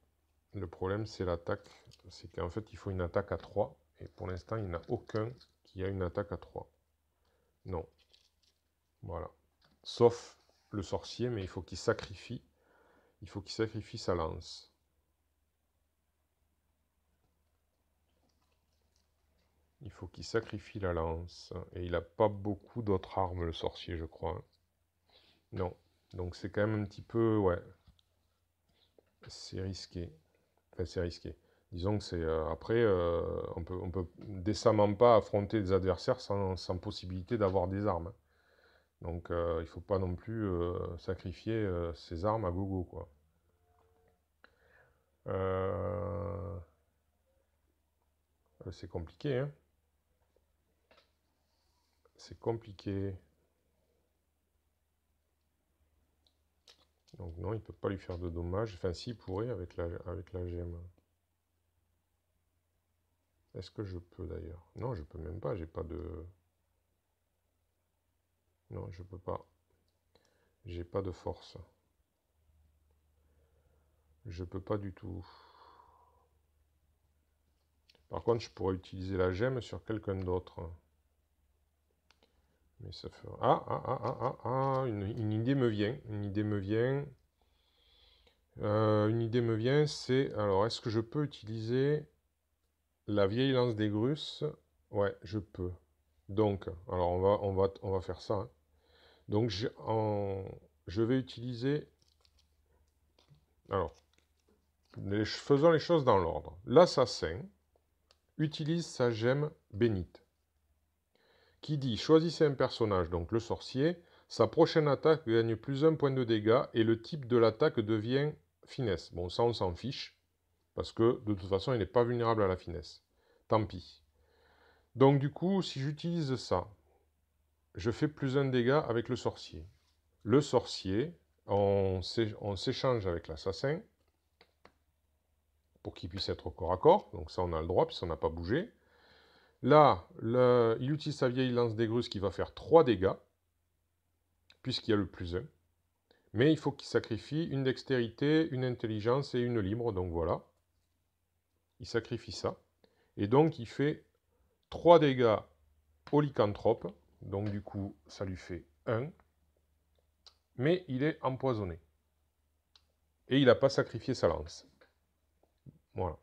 le problème, c'est l'attaque. C'est qu'en fait, il faut une attaque à 3. Et pour l'instant, il n'y en a aucun qui a une attaque à 3. Non. Voilà. Sauf le sorcier, mais il faut qu'il sacrifie. Il faut qu'il sacrifie sa lance. Il faut qu'il sacrifie la lance. Et il n'a pas beaucoup d'autres armes, le sorcier, je crois. Non. Donc c'est quand même un petit peu... Ouais. C'est risqué. Enfin, c'est risqué. Disons que c'est... après, on peut décemment pas affronter des adversaires sans possibilité d'avoir des armes. Donc il ne faut pas non plus sacrifier ses armes à gogo, quoi. C'est compliqué, hein. C'est compliqué. Donc non, il ne peut pas lui faire de dommages. Enfin, si, il pourrait avec la gemme. Est-ce que je peux d'ailleurs? Non, je peux même pas, j'ai pas de... Non, je peux pas. J'ai pas de force. Je peux pas du tout. Par contre, je pourrais utiliser la gemme sur quelqu'un d'autre. Mais ça fait... une idée me vient. Une idée me vient. C'est... Alors, est-ce que je peux utiliser la vieille lance des Grusses? Ouais, je peux. Donc, alors on va faire ça, hein. Donc, je vais utiliser... Alors, faisons les choses dans l'ordre. L'assassin utilise sa gemme bénite, qui dit choisissez un personnage, donc le sorcier, sa prochaine attaque gagne plus 1 point de dégâts et le type de l'attaque devient finesse. Bon, ça on s'en fiche, parce que de toute façon il n'est pas vulnérable à la finesse. Tant pis. Donc du coup, si j'utilise ça, je fais plus 1 dégât avec le sorcier. Le sorcier, on s'échange avec l'assassin pour qu'il puisse être au corps à corps. Donc ça, on a le droit, puisqu'on n'a pas bougé. Là, il utilise sa vieille lance d'Aigrus qui va faire 3 dégâts, puisqu'il y a le +1. Mais il faut qu'il sacrifie une dextérité, une intelligence et une libre, donc voilà. Il sacrifie ça. Et donc il fait 3 dégâts au lycanthrope. Donc du coup, ça lui fait 1. Mais il est empoisonné. Et il n'a pas sacrifié sa lance. Voilà.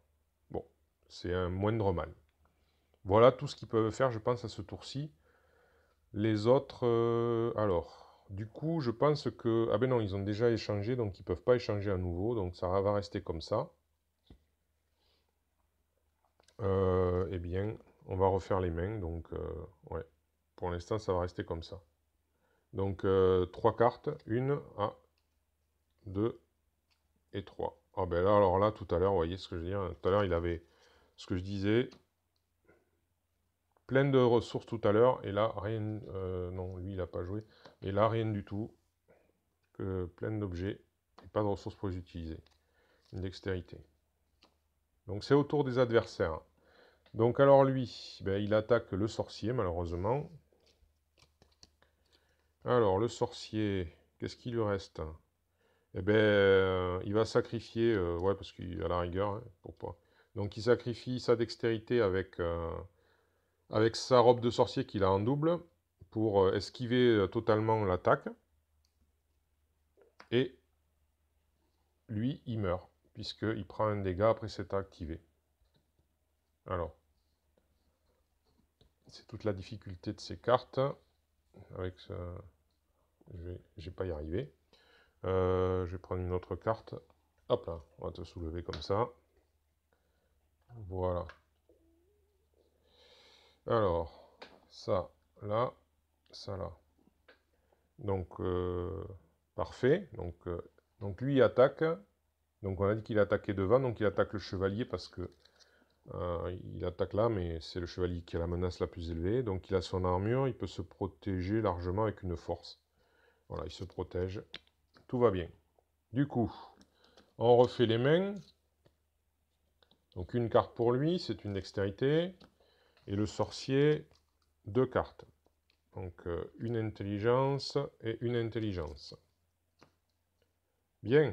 Bon, c'est un moindre mal. Voilà tout ce qu'ils peuvent faire, je pense, à ce tour-ci. Les autres... alors, du coup, je pense que... Ah ben non, ils ont déjà échangé, donc ils ne peuvent pas échanger à nouveau. Donc ça va rester comme ça. Eh bien, on va refaire les mains. Donc, ouais. Pour l'instant, ça va rester comme ça. Donc, 3 cartes. 1, 2 et 3. Ah ben là, alors là, tout à l'heure, vous voyez ce que je veux dire. Tout à l'heure, il avait ce que je disais. Plein de ressources tout à l'heure. Et là, rien... non, lui, il n'a pas joué. Et là, rien du tout. Que plein d'objets. Et pas de ressources pour les utiliser. Une dextérité. Donc, c'est au tour des adversaires. Donc, alors lui, ben, il attaque le sorcier, malheureusement. Alors, le sorcier, qu'est-ce qu'il lui reste? Eh ben, il va sacrifier, ouais, parce qu'il a la rigueur, hein, pourquoi? Donc, il sacrifie sa dextérité avec sa robe de sorcier qu'il a en double pour esquiver totalement l'attaque. Et lui, il meurt, puisqu'il prend un dégât après s'être activé. Alors, c'est toute la difficulté de ces cartes. Avec ce... Je vais pas y arriver. Je vais prendre une autre carte. Hop là, on va te soulever comme ça. Voilà. Alors, ça, là, ça, là. Donc, parfait. Donc lui, il attaque. Donc, on a dit qu'il attaquait devant. Donc, il attaque le chevalier parce que il attaque là, mais c'est le chevalier qui a la menace la plus élevée. Donc, il a son armure. Il peut se protéger largement avec une force. Voilà, il se protège. Tout va bien. Du coup, on refait les mains. Donc, une carte pour lui, c'est une dextérité. Et le sorcier, 2 cartes. Donc, une intelligence et une intelligence. Bien.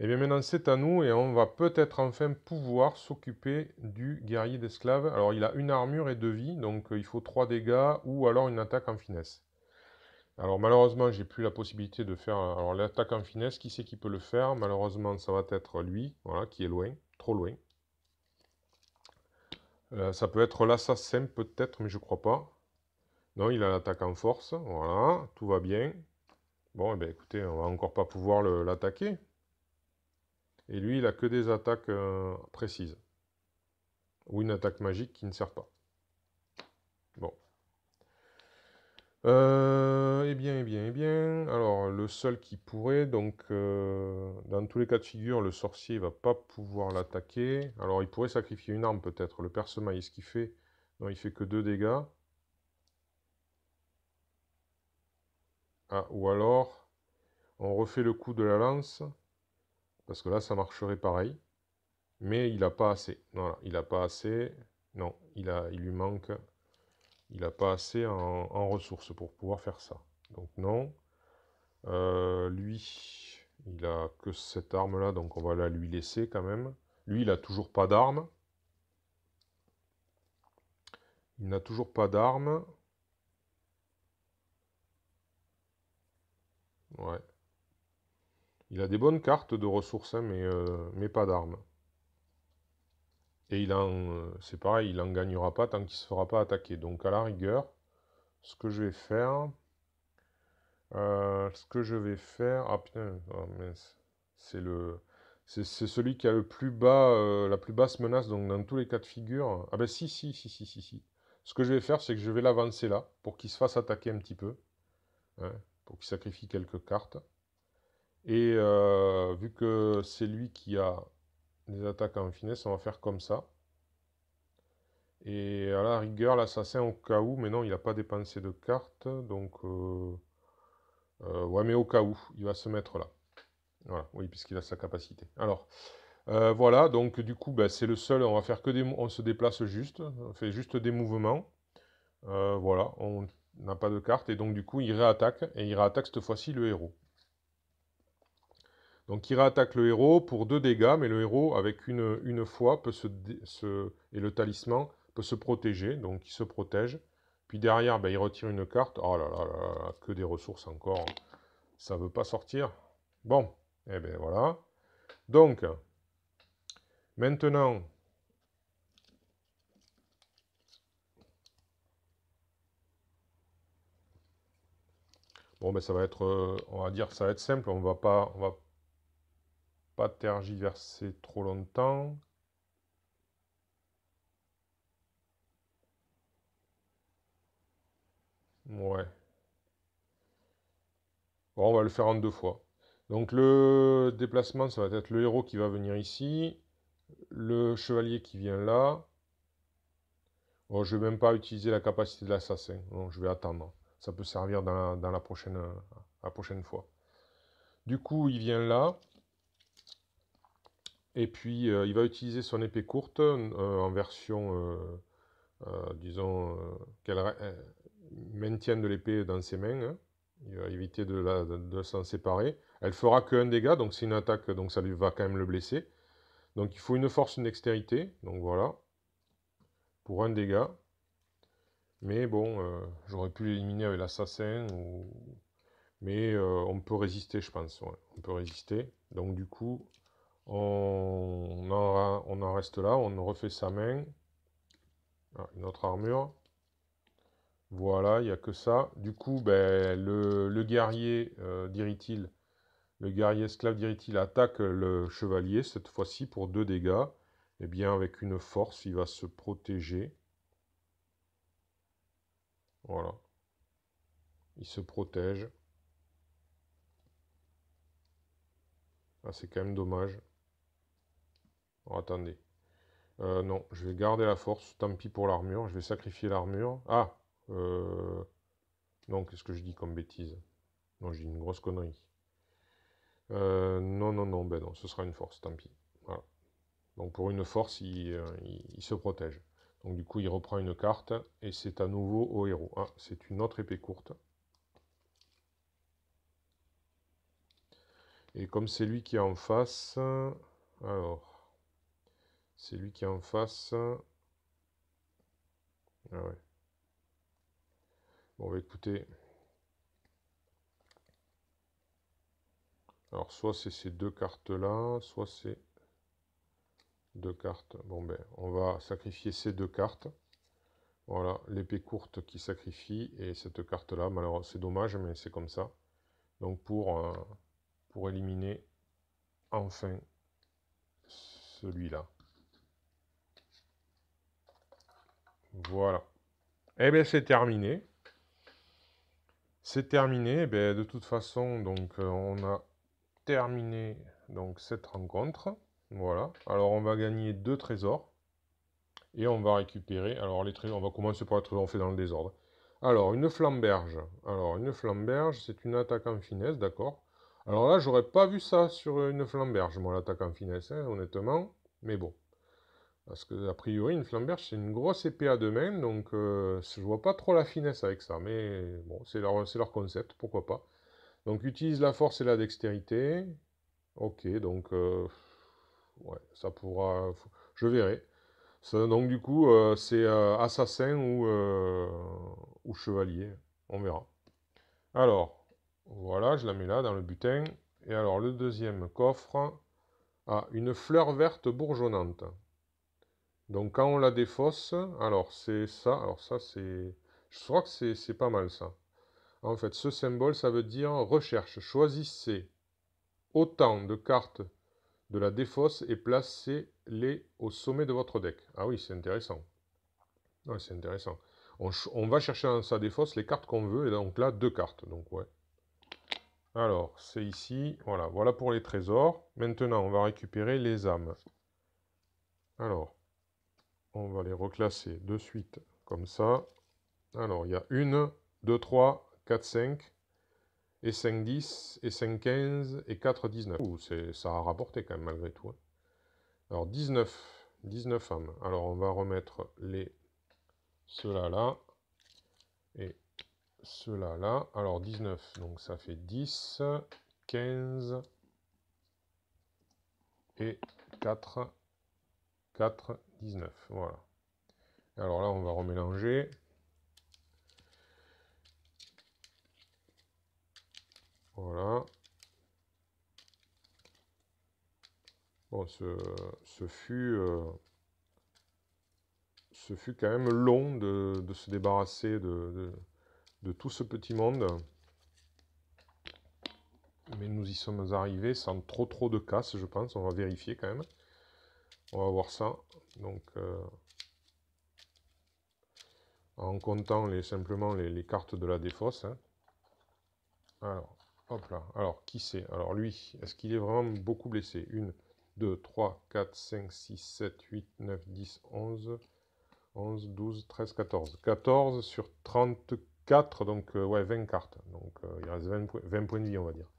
Et bien maintenant, c'est à nous et on va peut-être enfin pouvoir s'occuper du guerrier d'esclave. Alors, il a une armure et 2 vies, donc il faut 3 dégâts ou alors une attaque en finesse. Alors, malheureusement, j'ai plus la possibilité de faire... Alors, l'attaque en finesse, qui c'est qui peut le faire? Malheureusement, ça va être lui, voilà, qui est loin, trop loin. Ça peut être l'assassin, peut-être, mais je crois pas. Non, il a l'attaque en force, voilà, tout va bien. Bon, eh bien, écoutez, on va encore pas pouvoir l'attaquer. Et lui, il a que des attaques précises. Ou une attaque magique qui ne sert pas. Bon. Eh bien, eh bien, eh bien. Alors, le seul qui pourrait, donc, dans tous les cas de figure, le sorcier ne va pas pouvoir l'attaquer. Alors, il pourrait sacrifier une arme, peut-être. Le perce-maille, ce qu'il fait... Non, il fait que 2 dégâts. Ah, ou alors, on refait le coup de la lance. Parce que là, ça marcherait pareil. Mais il n'a pas assez. Voilà, il n'a pas assez. Non, il lui manque. Il n'a pas assez en ressources pour pouvoir faire ça. Donc non. Lui, il a que cette arme-là, donc on va la lui laisser quand même. Lui, il n'a toujours pas d'arme. Il n'a toujours pas d'arme. Ouais. Il a des bonnes cartes de ressources, hein, mais pas d'armes. Et c'est pareil, il n'en gagnera pas tant qu'il ne se fera pas attaquer. Donc à la rigueur, ce que je vais faire... Ah putain, oh, mince. C'est celui qui a le plus bas, la plus basse menace, donc dans tous les cas de figure. Ah ben si, si, si, si, si, si. Ce que je vais faire, c'est que je vais l'avancer là, pour qu'il se fasse attaquer un petit peu. Hein, pour qu'il sacrifie quelques cartes. Et vu que c'est lui qui a des attaques en finesse, on va faire comme ça. Et à la rigueur, l'assassin au cas où, mais non, il n'a pas dépensé de cartes, donc... ouais, mais au cas où, il va se mettre là. Voilà, oui, puisqu'il a sa capacité. Alors, Voilà, donc du coup, ben, c'est le seul, on va faire que des... On se déplace juste, on fait juste des mouvements. Voilà, on n'a pas de carte, et donc du coup, il réattaque, et il réattaque cette fois-ci le héros. Donc il réattaque le héros pour 2 dégâts, mais le héros, avec une fois, peut et le talisman peut se protéger, donc il se protège. Puis derrière, ben, il retire une carte. Oh là là là là, que des ressources encore. Ça veut pas sortir. Bon, et bien voilà. Donc, maintenant, bon, ben ça va être, on va dire, ça va être simple. On va pas tergiverser trop longtemps. Ouais. Bon, on va le faire en 2 fois. Donc le déplacement, ça va être le héros qui va venir ici, le chevalier qui vient là. Bon, je ne vais même pas utiliser la capacité de l'assassin. Non, je vais attendre. Ça peut servir dans la prochaine fois. Du coup, il vient là. Et puis, il va utiliser son épée courte en version, disons, qu'elle maintienne de l'épée dans ses mains, hein. Il va éviter de s'en séparer. Elle fera qu'un dégât, donc c'est une attaque, donc ça lui va quand même le blesser. Donc il faut une force, une dextérité. Donc voilà, pour un dégât. Mais bon, j'aurais pu l'éliminer avec l'assassin. Mais on peut résister, je pense. Ouais. On peut résister. Donc du coup, on en reste là. On refait sa main. Ah, une autre armure. Voilà, il n'y a que ça. Du coup, ben, le guerrier d'Iritil, le guerrier esclave d'Iritil attaque le chevalier, cette fois-ci pour 2 dégâts. Eh bien, avec une force, il va se protéger. Voilà. Il se protège. Ah, c'est quand même dommage. Oh, attendez. Non, je vais garder la force. Tant pis pour l'armure. Je vais sacrifier l'armure. Ah non, qu'est-ce que je dis comme bêtise? Non, je dis une grosse connerie. Non, non, non, ben non, ce sera une force, tant pis. Voilà. Donc pour une force, il se protège. Donc du coup, il reprend une carte, et c'est à nouveau au héros. Ah, c'est une autre épée courte. Et comme c'est lui qui est en face... Alors... C'est lui qui est en face... Ah ouais. Bon, bah, écoutez... Alors, soit c'est ces 2 cartes-là, soit c'est 2 cartes. Bon, ben, on va sacrifier ces 2 cartes. Voilà, l'épée courte qui sacrifie, et cette carte-là, malheureusement, c'est dommage, mais c'est comme ça. Donc, pour éliminer enfin celui-là. Voilà. Eh bien, c'est terminé. C'est terminé. Eh bien, de toute façon, donc, on a terminé donc, cette rencontre. Voilà. Alors, on va gagner 2 trésors. Et on va récupérer. Alors, les trésors, on va commencer par les trésors, on fait dans le désordre. Alors, une flamberge. Alors, une flamberge, c'est une attaque en finesse, d'accord. Alors là, j'aurais pas vu ça sur une flamberge, moi, l'attaque en finesse, hein, honnêtement. Mais bon. Parce que, a priori, une flamberge, c'est une grosse épée à 2 mains, donc je vois pas trop la finesse avec ça. Mais bon, c'est leur concept, pourquoi pas. Donc, utilise la force et la dextérité. Ok, donc, ouais, ça pourra... Je verrai. Ça, donc, du coup, c'est assassin ou chevalier. On verra. Alors, voilà, je la mets là, dans le butin. Et alors, le deuxième coffre a une fleur verte bourgeonnante. Donc quand on la défausse, alors c'est ça, c'est... Je crois que c'est pas mal ça. En fait, ce symbole, ça veut dire recherche. Choisissez autant de cartes de la défausse et placez-les au sommet de votre deck. Ah oui, c'est intéressant. Ouais, c'est intéressant. On va chercher dans sa défausse les cartes qu'on veut, et donc là, 2 cartes. Donc ouais. Alors, c'est ici. Voilà, voilà pour les trésors. Maintenant, on va récupérer les âmes. Alors, on va les reclasser de suite, comme ça. Alors, il y a 1, 2, 3, 4, 5, et 5, 10, et 5, 15, et 4, 19. Ouh, ça a rapporté quand même, malgré tout, hein. Alors 19 âmes. Alors on va remettre ceux-là là et ceux-là là. Alors 19, donc ça fait 10, 15 et 4, 19. Voilà. Alors là on va remélanger. Voilà. Bon, ce fut quand même long de se débarrasser de tout ce petit monde. Mais nous y sommes arrivés sans trop de casse, je pense. On va vérifier quand même. On va voir ça. Donc, en comptant simplement les cartes de la défausse. Hein. Alors, hop là. Alors, qui c'est? Alors, lui, est-ce qu'il est vraiment beaucoup blessé? 1, 2, 3, 4, 5, 6, 7, 8, 9, 10, 11, 12, 13, 14. 14 sur 34, donc ouais, 20 cartes. Donc, il reste 20 points de vie, on va dire.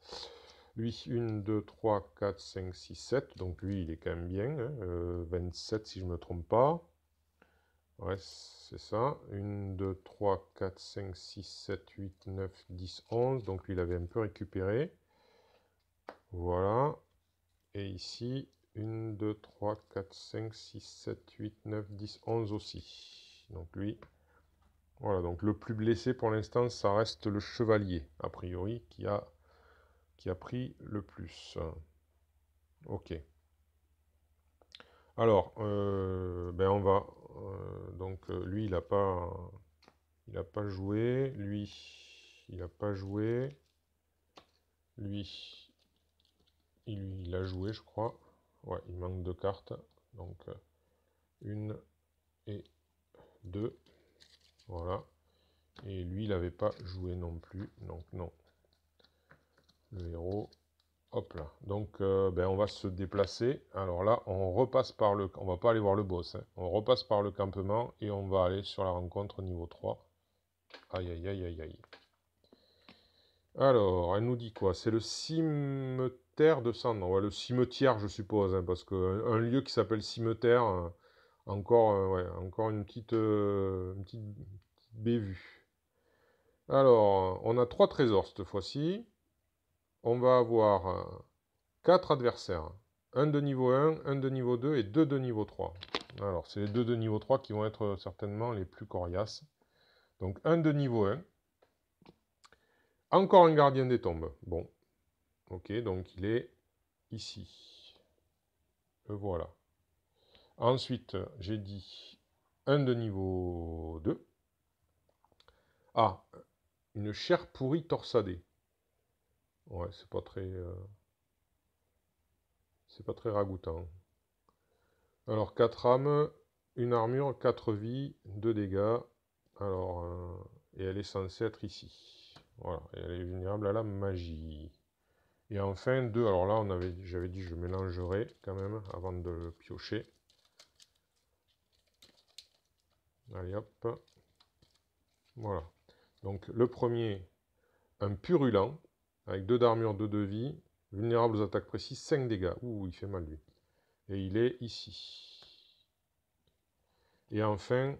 Lui, 1, 2, 3, 4, 5, 6, 7. Donc lui, il est quand même bien. Hein, 27 si je ne me trompe pas. Ouais, c'est ça. 1, 2, 3, 4, 5, 6, 7, 8, 9, 10, 11. Donc lui, il avait un peu récupéré. Voilà. Et ici, 1, 2, 3, 4, 5, 6, 7, 8, 9, 10, 11 aussi. Donc lui, voilà. Donc le plus blessé pour l'instant, ça reste le chevalier, a priori, qui a pris le plus. Ok. Alors, ben on va. Donc, lui, il n'a pas joué. Lui, il n'a pas joué. Lui, il a joué, je crois. Ouais, il manque 2 cartes. Donc, 1 et 2. Voilà. Et lui, il n'avait pas joué non plus. Donc, non. Le héros. Hop là. Donc, ben, on va se déplacer. Alors là, on repasse par le... On va pas aller voir le boss. Hein. On repasse par le campement et on va aller sur la rencontre niveau 3. Aïe, aïe, aïe, aïe, aïe. Alors, elle nous dit quoi? C'est le cimetière de Cendres. Ouais, le cimetière, je suppose, hein, parce qu'un lieu qui s'appelle cimetière, encore, ouais, encore une petite bévue. Alors, on a 3 trésors cette fois-ci. On va avoir 4 adversaires. Un de niveau 1, un de niveau 2 et 2 de niveau 3. Alors, c'est les 2 de niveau 3 qui vont être certainement les plus coriaces. Donc, un de niveau 1. Encore un gardien des tombes. Bon, ok, donc il est ici. Le voilà. Ensuite, j'ai dit un de niveau 2. Ah, une chair pourrie torsadée. Ouais, c'est pas très ragoûtant. Alors, 4 âmes, une armure, 4 vies, 2 dégâts. Alors, et elle est censée être ici. Voilà, et elle est vulnérable à la magie. Et enfin, 2. Alors là, j'avais dit que je mélangerais quand même avant de le piocher. Allez hop. Voilà. Donc le premier, un purulent, avec 2 d'armure, 2 de vie, vulnérable aux attaques précises, 5 dégâts. Ouh, il fait mal lui. Et il est ici. Et enfin,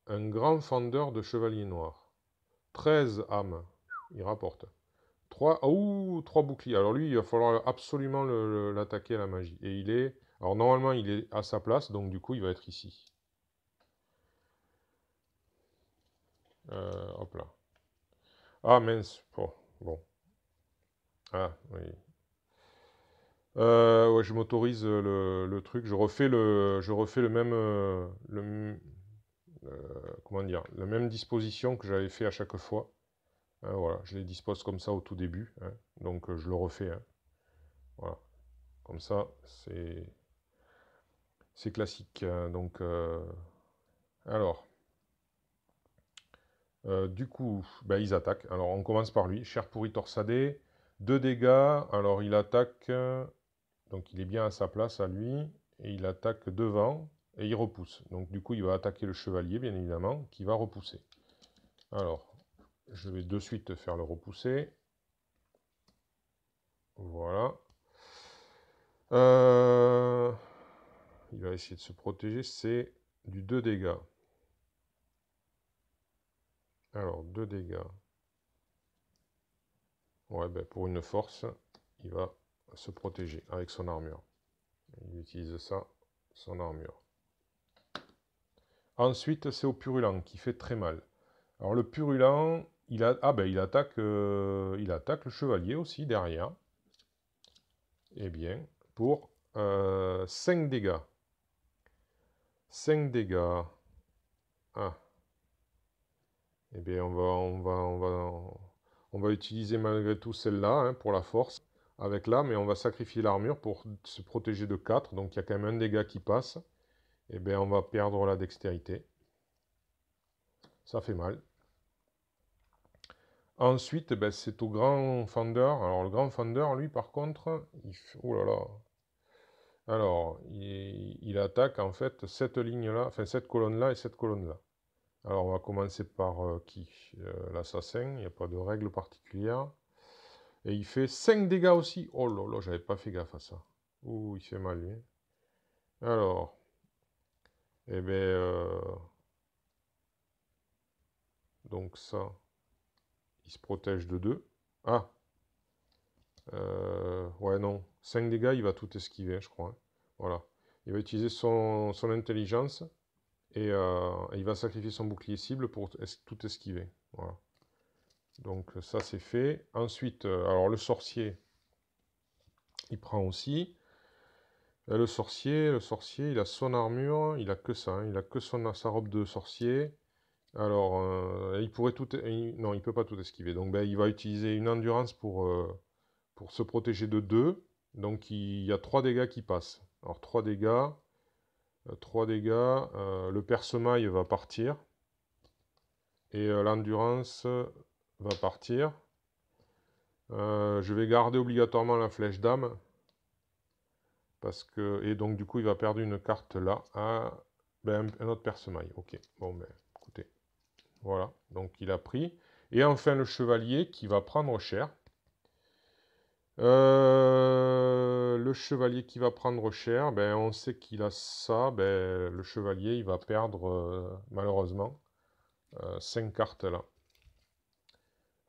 un grand fendeur de chevalier noir. 13 âmes. Il rapporte. 3 boucliers. Alors lui, il va falloir absolument l'attaquer à la magie. Et il est... Alors normalement, il est à sa place, donc du coup, il va être ici. Hop là. Ah mince. Oh, bon. Ah, oui. Ouais, je m'autorise le truc. Je refais le même... comment dire? La même disposition que j'avais fait à chaque fois. Hein, voilà, je les dispose comme ça au tout début. Hein. Donc je le refais. Hein. Voilà. Comme ça, c'est classique. Hein. Donc, alors... du coup, bah, ils attaquent. Alors, on commence par lui. Chair pourrie torsadée. 2 dégâts. Alors, il attaque. Donc, il est bien à sa place, à lui. Et il attaque devant. Et il repousse. Donc, du coup, il va attaquer le chevalier, bien évidemment, qui va repousser. Alors, je vais de suite faire le repousser. Voilà. va essayer de se protéger, c'est du 2 dégâts. Alors, 2 dégâts. Ouais, ben pour une force, il va se protéger avec son armure. Il utilise ça, son armure. Ensuite, c'est au purulent qui fait très mal. Alors le purulent, il attaque le chevalier aussi derrière. Eh bien, pour 5 dégâts. 5 dégâts. Ah. Eh bien, on va utiliser malgré tout celle-là hein, pour la force. Avec là, mais on va sacrifier l'armure pour se protéger de 4. Donc il y a quand même un dégât qui passe. Eh bien, on va perdre la dextérité. Ça fait mal. Ensuite, ben, c'est au Grand Fender. Alors, le Grand Fender, lui, par contre, oh là là. Alors, il attaque en fait cette ligne-là, enfin cette colonne-là et cette colonne-là. Alors, on va commencer par qui? L'assassin, il n'y a pas de règle particulière. Et il fait 5 dégâts aussi. Oh là là, j'avais pas fait gaffe à ça. Ouh, il fait mal, lui. Alors, eh bien, donc ça, il se protège de 2. Ah, ouais, non. 5 dégâts, il va tout esquiver, je crois. Hein. Voilà. Il va utiliser son intelligence et il va sacrifier son bouclier cible pour tout esquiver. Voilà. Donc ça, c'est fait. Ensuite, alors le sorcier, il prend aussi. Le sorcier, il a son armure, il a que ça. Hein, il a que sa robe de sorcier. Alors, il pourrait tout... non, il peut pas tout esquiver. Donc, ben, il va utiliser une endurance pour se protéger de 2. Donc il y a 3 dégâts qui passent. Alors 3 dégâts. 3 dégâts. Le perce-maille va partir. Et l'endurance va partir. Je vais garder obligatoirement la flèche d'âme. Parce que. Et donc du coup il va perdre une carte là. Ben, un autre perce-maille. Ok. Bon ben écoutez. Voilà. Donc il a pris. Et enfin le chevalier qui va prendre cher. Le chevalier qui va prendre cher, ben, on sait qu'il a ça. Ben, le chevalier, il va perdre, malheureusement, 5 cartes là.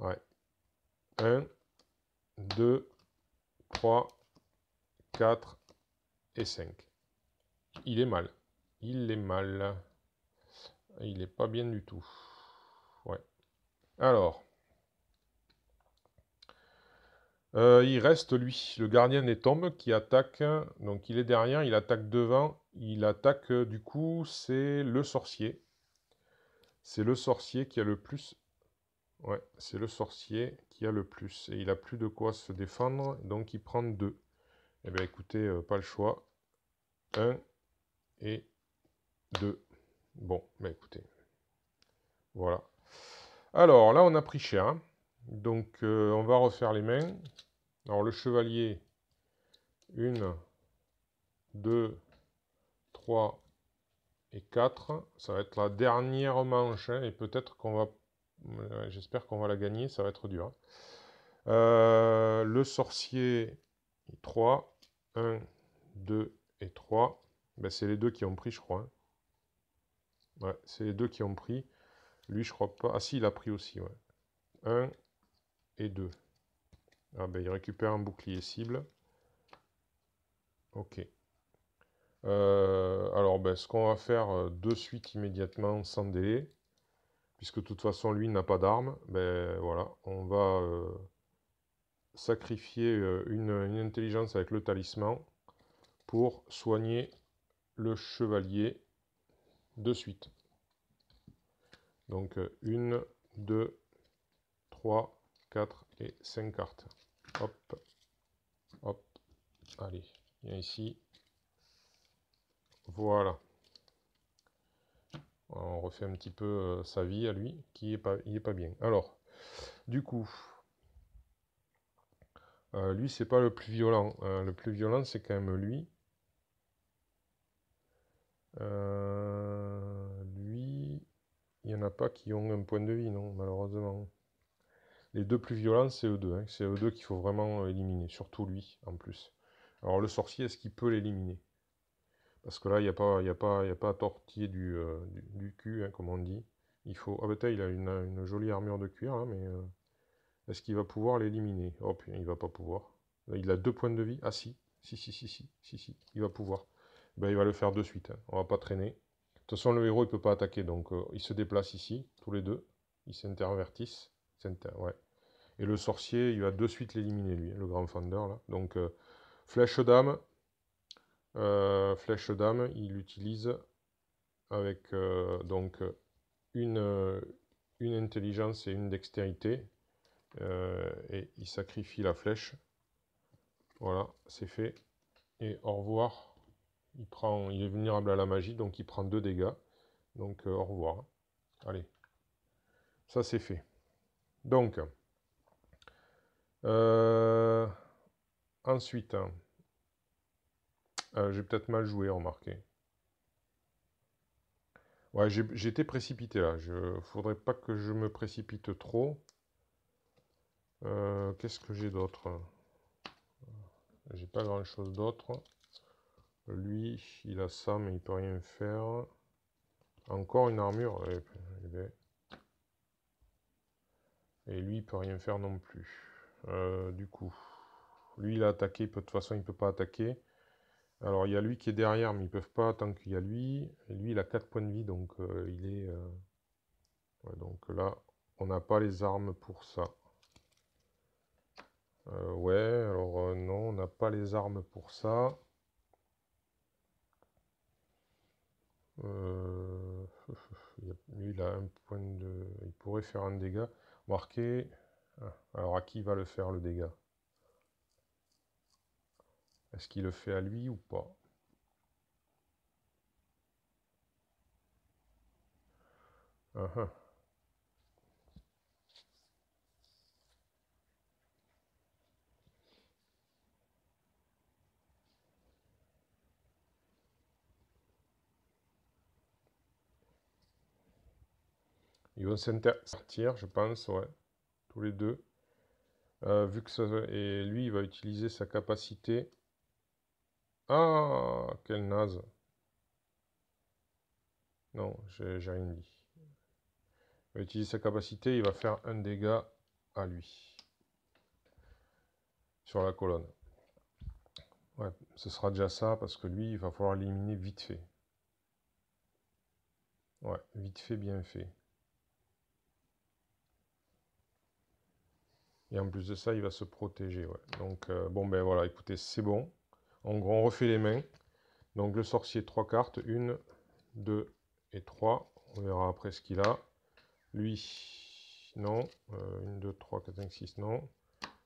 Ouais. 1, 2, 3, 4 et 5. Il est mal. Il est mal. Il est pas bien du tout. Ouais. Alors. Il reste lui, le gardien des tombes qui attaque. Donc il est derrière, il attaque devant. Il attaque du coup, c'est le sorcier. C'est le sorcier qui a le plus. Ouais, c'est le sorcier qui a le plus. Et il a plus de quoi se défendre, donc il prend 2. Eh bien écoutez, pas le choix. 1 et 2. Bon, ben écoutez. Voilà. Alors là, on a pris cher. Hein. Donc on va refaire les mains. Alors le chevalier, 1, 2, 3 et 4. Ça va être la dernière manche. Hein, et peut-être qu'on va... J'espère qu'on va la gagner. Ça va être dur. Hein. Le sorcier, 3. 1, 2 et 3. Ben, c'est les deux qui ont pris, je crois. Hein. Ouais, c'est les deux qui ont pris. Lui, je crois pas. Ah si, il a pris aussi, ouais. 1 et 2. Ah ben, il récupère un bouclier cible. Ok. Alors, ben, ce qu'on va faire de suite, immédiatement, sans délai, puisque de toute façon, lui n'a pas d'arme, ben voilà, on va sacrifier une intelligence avec le talisman pour soigner le chevalier de suite. Donc 1, 2, 3, 4 et 5 cartes. Hop, hop, allez, viens ici. Voilà. On refait un petit peu sa vie à lui, qui est pas, il est pas bien. Alors, du coup, lui, c'est pas le plus violent. Le plus violent, c'est quand même lui. Lui, il n'y en a pas qui ont un point de vie, non, malheureusement. Les deux plus violents, c'est eux deux. Hein. C'est eux deux qu'il faut vraiment éliminer. Surtout lui, en plus. Alors, le sorcier, est-ce qu'il peut l'éliminer? Parce que là, il n'y a pas, à tortiller du cul, hein, comme on dit. Il faut... Ah, bah, il a une jolie armure de cuir, là, mais... est-ce qu'il va pouvoir l'éliminer? Oh, putain, il va pas pouvoir. Là, il a 2 points de vie. Ah, si. Si. Il va pouvoir. Ben, il va le faire de suite, hein. On va pas traîner. De toute façon, le héros, il peut pas attaquer. Donc, il se déplace ici, tous les deux. Ils s'intervertissent. Ouais. Et le sorcier, il va de suite l'éliminer, lui, le grand Fender, là. Donc, flèche d'âme. Flèche d'âme, il l'utilise avec donc une intelligence et une dextérité. Et il sacrifie la flèche. Voilà, c'est fait. Et au revoir. Il est vulnérable à la magie, donc il prend 2 dégâts. Donc au revoir. Allez, ça c'est fait. Donc, ensuite, j'ai peut-être mal joué, remarquez. Ouais, j'ai été précipité là. Faudrait pas que je me précipite trop. Qu'est-ce que j'ai d'autre? J'ai pas grand-chose d'autre. Lui, il a ça, mais il peut rien faire. Encore une armure. Et lui, il peut rien faire non plus. Du coup, lui, il a attaqué. De toute façon, il peut pas attaquer. Alors, il y a lui qui est derrière, mais ils peuvent pas tant qu'il y a lui. Et lui, il a 4 points de vie, donc il est... ouais, donc là, on n'a pas les armes pour ça. Ouais, alors non, on n'a pas les armes pour ça. Lui, il a un point de... Il pourrait faire un dégât. Marqué. Alors, à qui va le faire le dégât? Est-ce qu'il le fait à lui ou pas? Ah, ah. Ils vont s'intervertir, je pense, ouais. Tous les deux. Vu que ça... Et lui, il va utiliser sa capacité. Ah, quel naze. Non, j'ai rien dit. Il va utiliser sa capacité, il va faire un dégât à lui. Sur la colonne. Ouais, ce sera déjà ça, parce que lui, il va falloir l'éliminer vite fait. Ouais, vite fait, bien fait. Et en plus de ça, il va se protéger, ouais. Donc, bon, ben voilà, écoutez, c'est bon. En gros, on refait les mains. Donc, le sorcier, 3 cartes. 1, 2 et 3. On verra après ce qu'il a. Lui, non. 1, 2, 3, 4, 5, 6, non.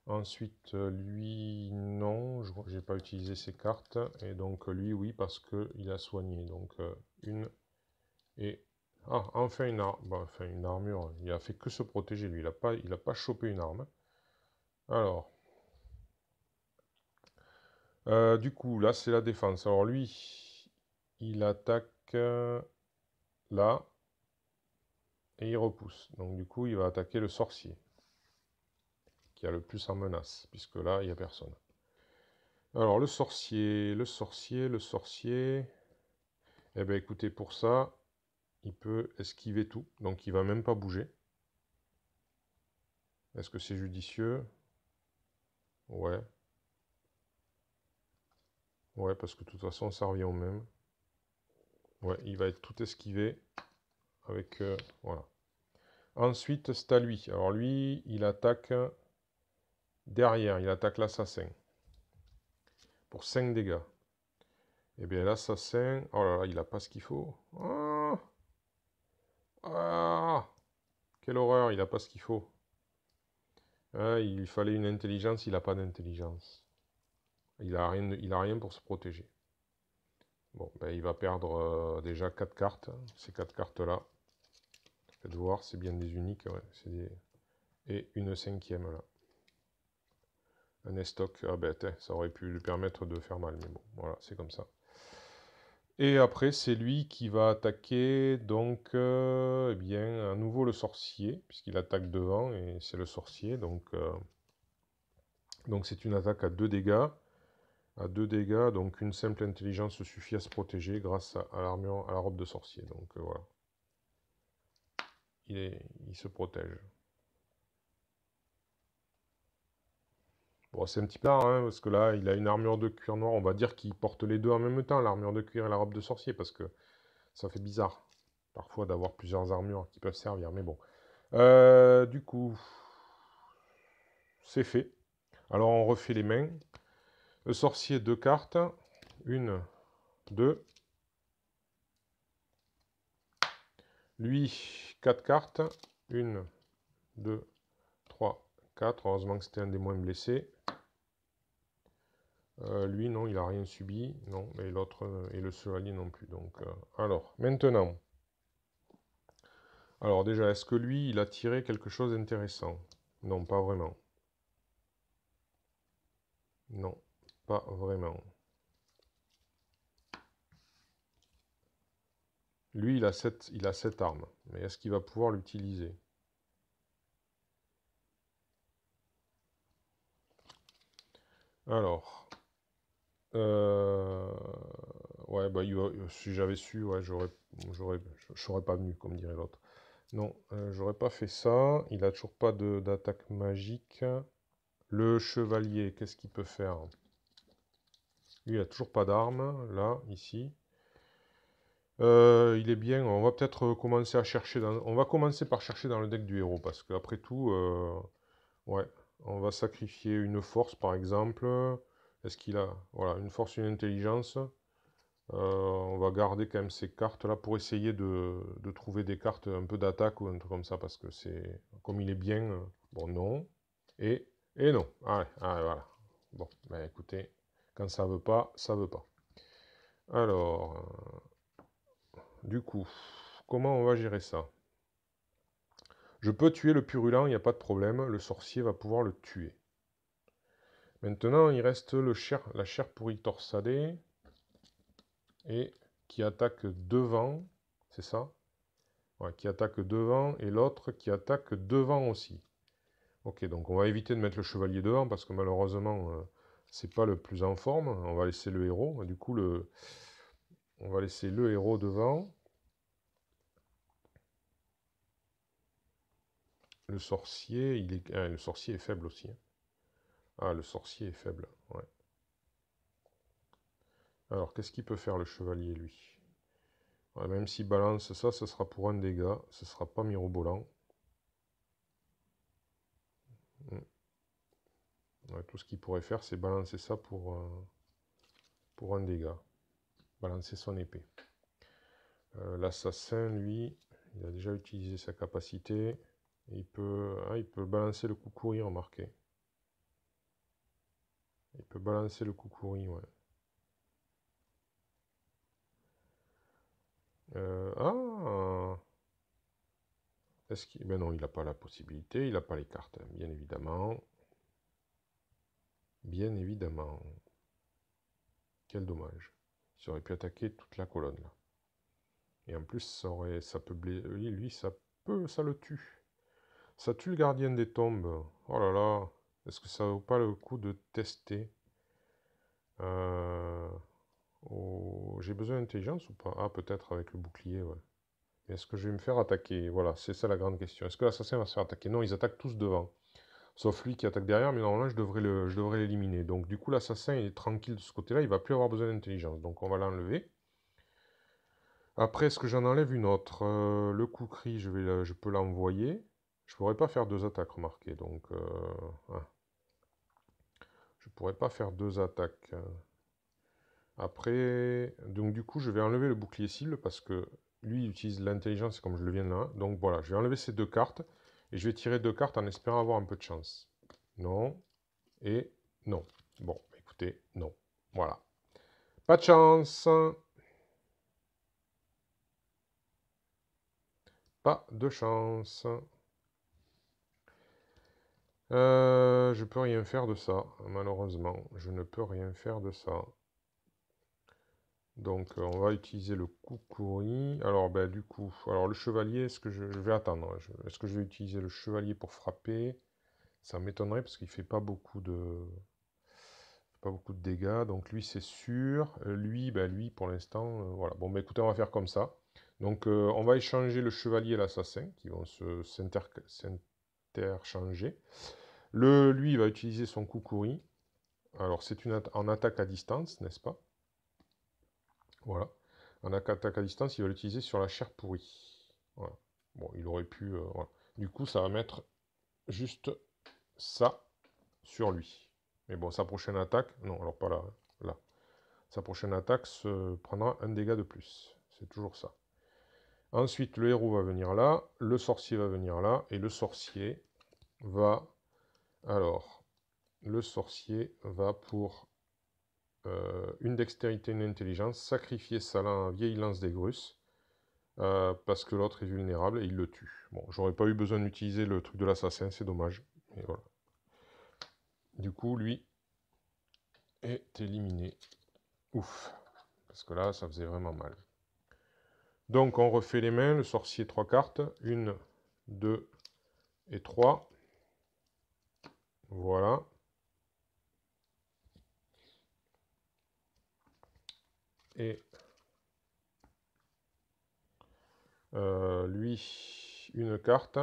Ensuite, lui, non. Je n'ai pas utilisé ses cartes. Et donc, lui, oui, parce qu'il a soigné. Donc, une et... Ah, enfin une arme. Bon, enfin, une armure. Il a fait que se protéger, lui. Il a pas chopé une arme. Alors... du coup, là, c'est la défense. Alors, lui, il attaque là. Et il repousse. Donc, du coup, il va attaquer le sorcier. Qui a le plus en menace. Puisque là, il n'y a personne. Alors, le sorcier. Eh bien, écoutez, pour ça, il peut esquiver tout. Donc, il va même pas bouger. Est-ce que c'est judicieux? Ouais. Ouais, parce que de toute façon, ça revient au même. Ouais, il va être tout esquivé. Avec... voilà. Ensuite, c'est à lui. Alors, lui, il attaque derrière. Il attaque l'assassin. Pour 5 dégâts. Eh bien, l'assassin... Oh là là, il a pas ce qu'il faut. Ah, ah, quelle horreur, il a pas ce qu'il faut. Ah, il fallait une intelligence, il n'a pas d'intelligence. Il a rien pour se protéger. Bon, ben, il va perdre déjà 4 cartes. Ces 4 cartes-là. Faites voir, c'est bien des uniques. Ouais, et une 5e là. Un estoc. Ah ben, ça aurait pu lui permettre de faire mal. Mais bon, voilà, c'est comme ça. Et après, c'est lui qui va attaquer, donc, eh bien, à nouveau le sorcier, puisqu'il attaque devant, et c'est le sorcier, donc c'est une attaque à 2 dégâts. à 2 dégâts, donc une simple intelligence suffit à se protéger grâce à l'armure, à la robe de sorcier. Donc voilà. Il se protège. Bon, c'est un petit peu rare, hein, parce que là, il a une armure de cuir noir. On va dire qu'il porte les deux en même temps, l'armure de cuir et la robe de sorcier, parce que ça fait bizarre, parfois, d'avoir plusieurs armures qui peuvent servir. Mais bon. Du coup, c'est fait. Alors, on refait les mains. Le sorcier, 2 cartes. 1, 2. Lui, 4 cartes. 1, 2, 3, 4. Heureusement que c'était un des moins blessés. Lui, non, il n'a rien subi. Non, et l'autre, et le chevalier non plus. Donc, alors, maintenant. Alors déjà, est-ce que lui, il a tiré quelque chose d'intéressant? Non, pas vraiment. Non, pas vraiment. Lui, il a 7 armes. Mais est-ce qu'il va pouvoir l'utiliser? Alors, ouais, bah, si j'avais su, ouais, je serais pas venu, comme dirait l'autre. Non, j'aurais pas fait ça. Il a toujours pas d'attaque magique. Le chevalier, qu'est-ce qu'il peut faire? Lui, il a toujours pas d'arme, là, ici. Il est bien, on va peut-être commencer à chercher on va commencer par chercher dans le deck du héros, parce qu'après tout, ouais, on va sacrifier une force, par exemple. Est-ce qu'il a... Voilà, une force, une intelligence. On va garder quand même ces cartes-là pour essayer de trouver des cartes un peu d'attaque ou un truc comme ça, parce que c'est... Comme il est bien... bon, non. Et, et non. Allez, allez, voilà. Bon, ben écoutez, quand ça veut pas, ça veut pas. Alors... Du coup, comment on va gérer ça? Je peux tuer le purulent, il n'y a pas de problème. Le sorcier va pouvoir le tuer. Maintenant, il reste la chair pourrie torsadée. Et qui attaque devant. C'est ça? Ouais, qui attaque devant. Et l'autre qui attaque devant aussi. Ok, donc on va éviter de mettre le chevalier devant parce que malheureusement, c'est pas le plus en forme. On va laisser le héros. Du coup, on va laisser le héros devant. Le sorcier, le sorcier est faible aussi. Ah, le sorcier est faible, ouais. Alors, qu'est-ce qu'il peut faire le chevalier, lui? Ouais, même s'il balance ça, ce sera pour un dégât. Ce sera pas mirobolant. Ouais, tout ce qu'il pourrait faire, c'est balancer ça pour un dégât. Balancer son épée. L'assassin, lui, il a déjà utilisé sa capacité. Il peut balancer le Kukuri, remarquez. Il peut balancer le Kukuri, ouais. Ah! Est-ce qu'il... Ben non, il n'a pas la possibilité, il n'a pas les cartes, bien évidemment. Bien évidemment. Quel dommage. Il aurait pu attaquer toute la colonne, là. Et en plus, ça peut blesser... Lui, ça le tue. Ça tue le gardien des tombes. Oh là là. Est-ce que ça vaut pas le coup de tester? Oh, j'ai besoin d'intelligence ou pas? Ah, peut-être avec le bouclier, ouais. Est-ce que je vais me faire attaquer? Voilà, c'est ça la grande question. Est-ce que l'assassin va se faire attaquer? Non, ils attaquent tous devant. Sauf lui qui attaque derrière, mais normalement, je devrais l'éliminer. Donc, du coup, l'assassin, il est tranquille de ce côté-là. Il va plus avoir besoin d'intelligence. Donc, on va l'enlever. Après, est-ce que j'en enlève une autre? Le Kukri, je peux l'envoyer. Je pourrais pas faire 2 attaques, remarquez. Donc, ah. Je pourrais pas faire 2 attaques. Après, donc du coup, je vais enlever le bouclier cible parce que lui, il utilise l'intelligence comme je le viens de là. Donc voilà, je vais enlever ces 2 cartes et je vais tirer 2 cartes en espérant avoir un peu de chance. Non et non. Bon, écoutez, non. Voilà. Pas de chance. Pas de chance. Je peux rien faire de ça, malheureusement. Je ne peux rien faire de ça. Donc, on va utiliser le Kukuri. Alors, ben, du coup, alors le chevalier, est-ce que je vais attendre? Est-ce que je vais utiliser le chevalier pour frapper? Ça m'étonnerait parce qu'il fait pas beaucoup de... Pas beaucoup de dégâts, donc lui c'est sûr. Lui, lui pour l'instant, voilà. Bon, bah écoutez, on va faire comme ça. Donc on va échanger le chevalier et l'assassin, qui vont s'interchanger. Lui, il va utiliser son kukuri. Alors c'est en attaque à distance, n'est-ce pas? Voilà. En attaque à distance, il va l'utiliser sur la chair pourrie. Voilà. Bon, il aurait pu... voilà. Du coup, ça va mettre juste ça sur lui. Mais bon, sa prochaine attaque... Non, alors pas là. Là. Sa prochaine attaque se prendra un dégât de plus. C'est toujours ça. Ensuite, le héros va venir là. Le sorcier va venir là. Et le sorcier va... Alors, le sorcier va pour une dextérité, une intelligence, sacrifier sa vieille lance des Grusses. Parce que l'autre est vulnérable et il le tue. Bon, j'aurais pas eu besoin d'utiliser le truc de l'assassin, c'est dommage. Et voilà. Du coup, lui est éliminé. Ouf. Parce que là, ça faisait vraiment mal. Donc, on refait les mains. Le sorcier, 3 cartes. 1, 2 et 3. Voilà. Et lui, une carte.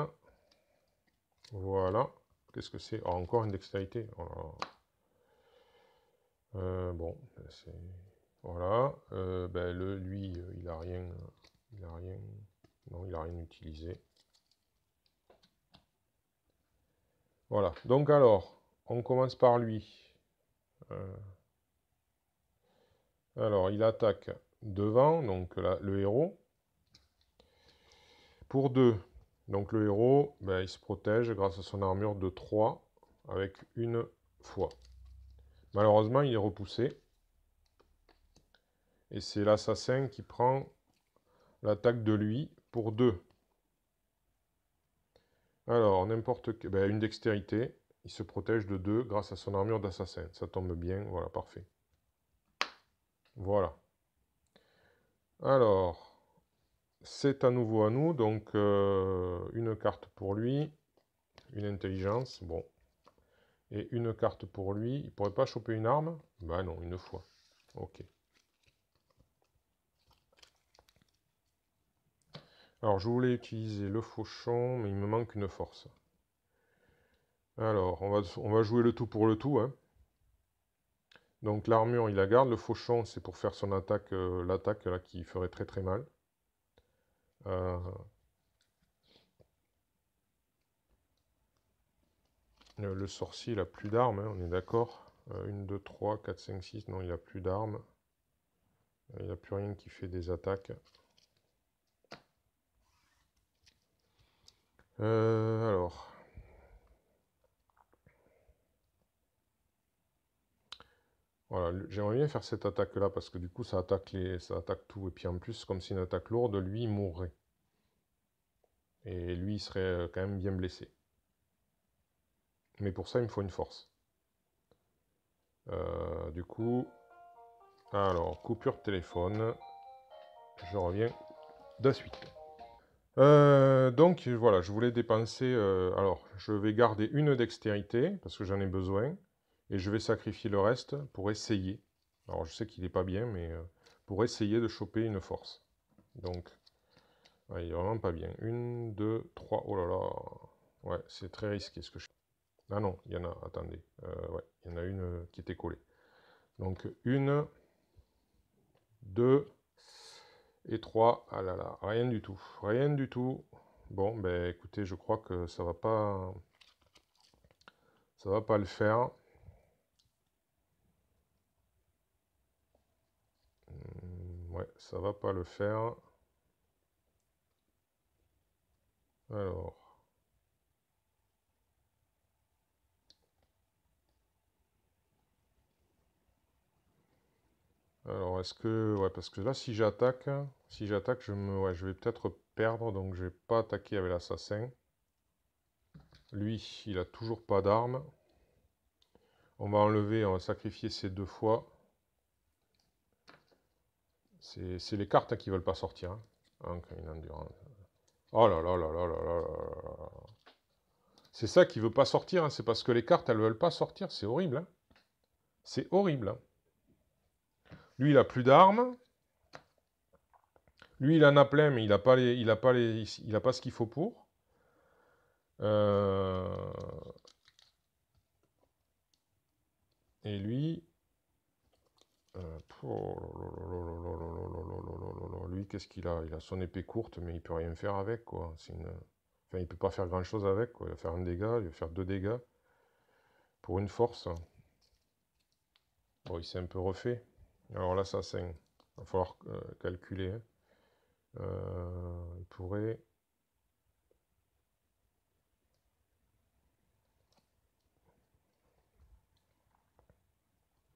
Voilà. Qu'est-ce que c'est? Oh, encore une dextérité. Oh bon, c'est... Voilà. Lui, il a rien... Il a rien... Non, il a rien utilisé. Voilà. Donc alors, on commence par lui. Alors, il attaque devant, donc là, le héros. Pour 2. Donc le héros, il se protège grâce à son armure de 3 avec une fois. Malheureusement, il est repoussé. Et c'est l'assassin qui prend l'attaque de lui pour 2. Alors, n'importe quelle... une dextérité. Il se protège de 2 grâce à son armure d'assassin. Ça tombe bien, voilà, parfait. Voilà. Alors, c'est à nouveau à nous, donc une carte pour lui, une intelligence, bon. Et une carte pour lui. Il pourrait pas choper une arme? Bah non, une fois. Ok. Alors, je voulais utiliser le fauchon, mais il me manque une force. Alors, on va jouer le tout pour le tout, hein. Donc, l'armure, il la garde. Le fauchon, c'est pour faire son attaque, l'attaque là, qui ferait très très mal. Le sorcier, il a plus d'armes, hein, on est d'accord. 1, 2, 3, 4, 5, 6. Non, il n'a plus d'armes. Il n'y a plus rien qui fait des attaques. Alors... Voilà, j'aimerais bien faire cette attaque-là, parce que du coup, ça attaque tout. Et puis en plus, comme c'est une attaque lourde, lui, il mourrait. Et lui, il serait quand même bien blessé. Mais pour ça, il me faut une force. Du coup... Alors, coupure de téléphone. Je reviens de suite. Donc, voilà, je voulais dépenser... alors, je vais garder une dextérité, parce que j'en ai besoin. Et je vais sacrifier le reste pour essayer. Alors, je sais qu'il n'est pas bien, mais pour essayer de choper une force. Donc... Ouais, il est vraiment pas bien. 1, 2, 3. Oh là là. Ouais, c'est très risqué ce que je fais. Ah non, il y en a. Attendez. Ouais, il y en a une qui était collée. Donc 1, 2 et 3. Ah là là, rien du tout. Rien du tout. Bon, ben écoutez, je crois que ça va pas. Ça va pas le faire. Ouais, ça va pas le faire. Alors. Alors, est-ce que... Ouais, parce que là, si j'attaque, je vais peut-être perdre, donc je vais pas attaquer avec l'assassin. Lui, il a toujours pas d'arme. On va enlever, on va sacrifier ces 2 fois. C'est les cartes qui veulent pas sortir. Hein. Oh là là là là là là là. C'est ça qui veut pas sortir, hein. C'est parce que les cartes, elles veulent pas sortir. C'est horrible, hein. C'est horrible. Hein. Lui, il a plus d'armes. Lui, il en a plein, mais il n'a pas, il a pas ce qu'il faut pour. Et lui... lui, qu'est-ce qu'il a? Il a son épée courte, mais il peut rien faire avec, quoi. Enfin, il peut pas faire grand-chose avec, quoi. Il va faire un dégât, il va faire 2 dégâts. Pour une force. Bon, il s'est un peu refait. Alors l'assassin, il va falloir calculer. Hein. Il pourrait...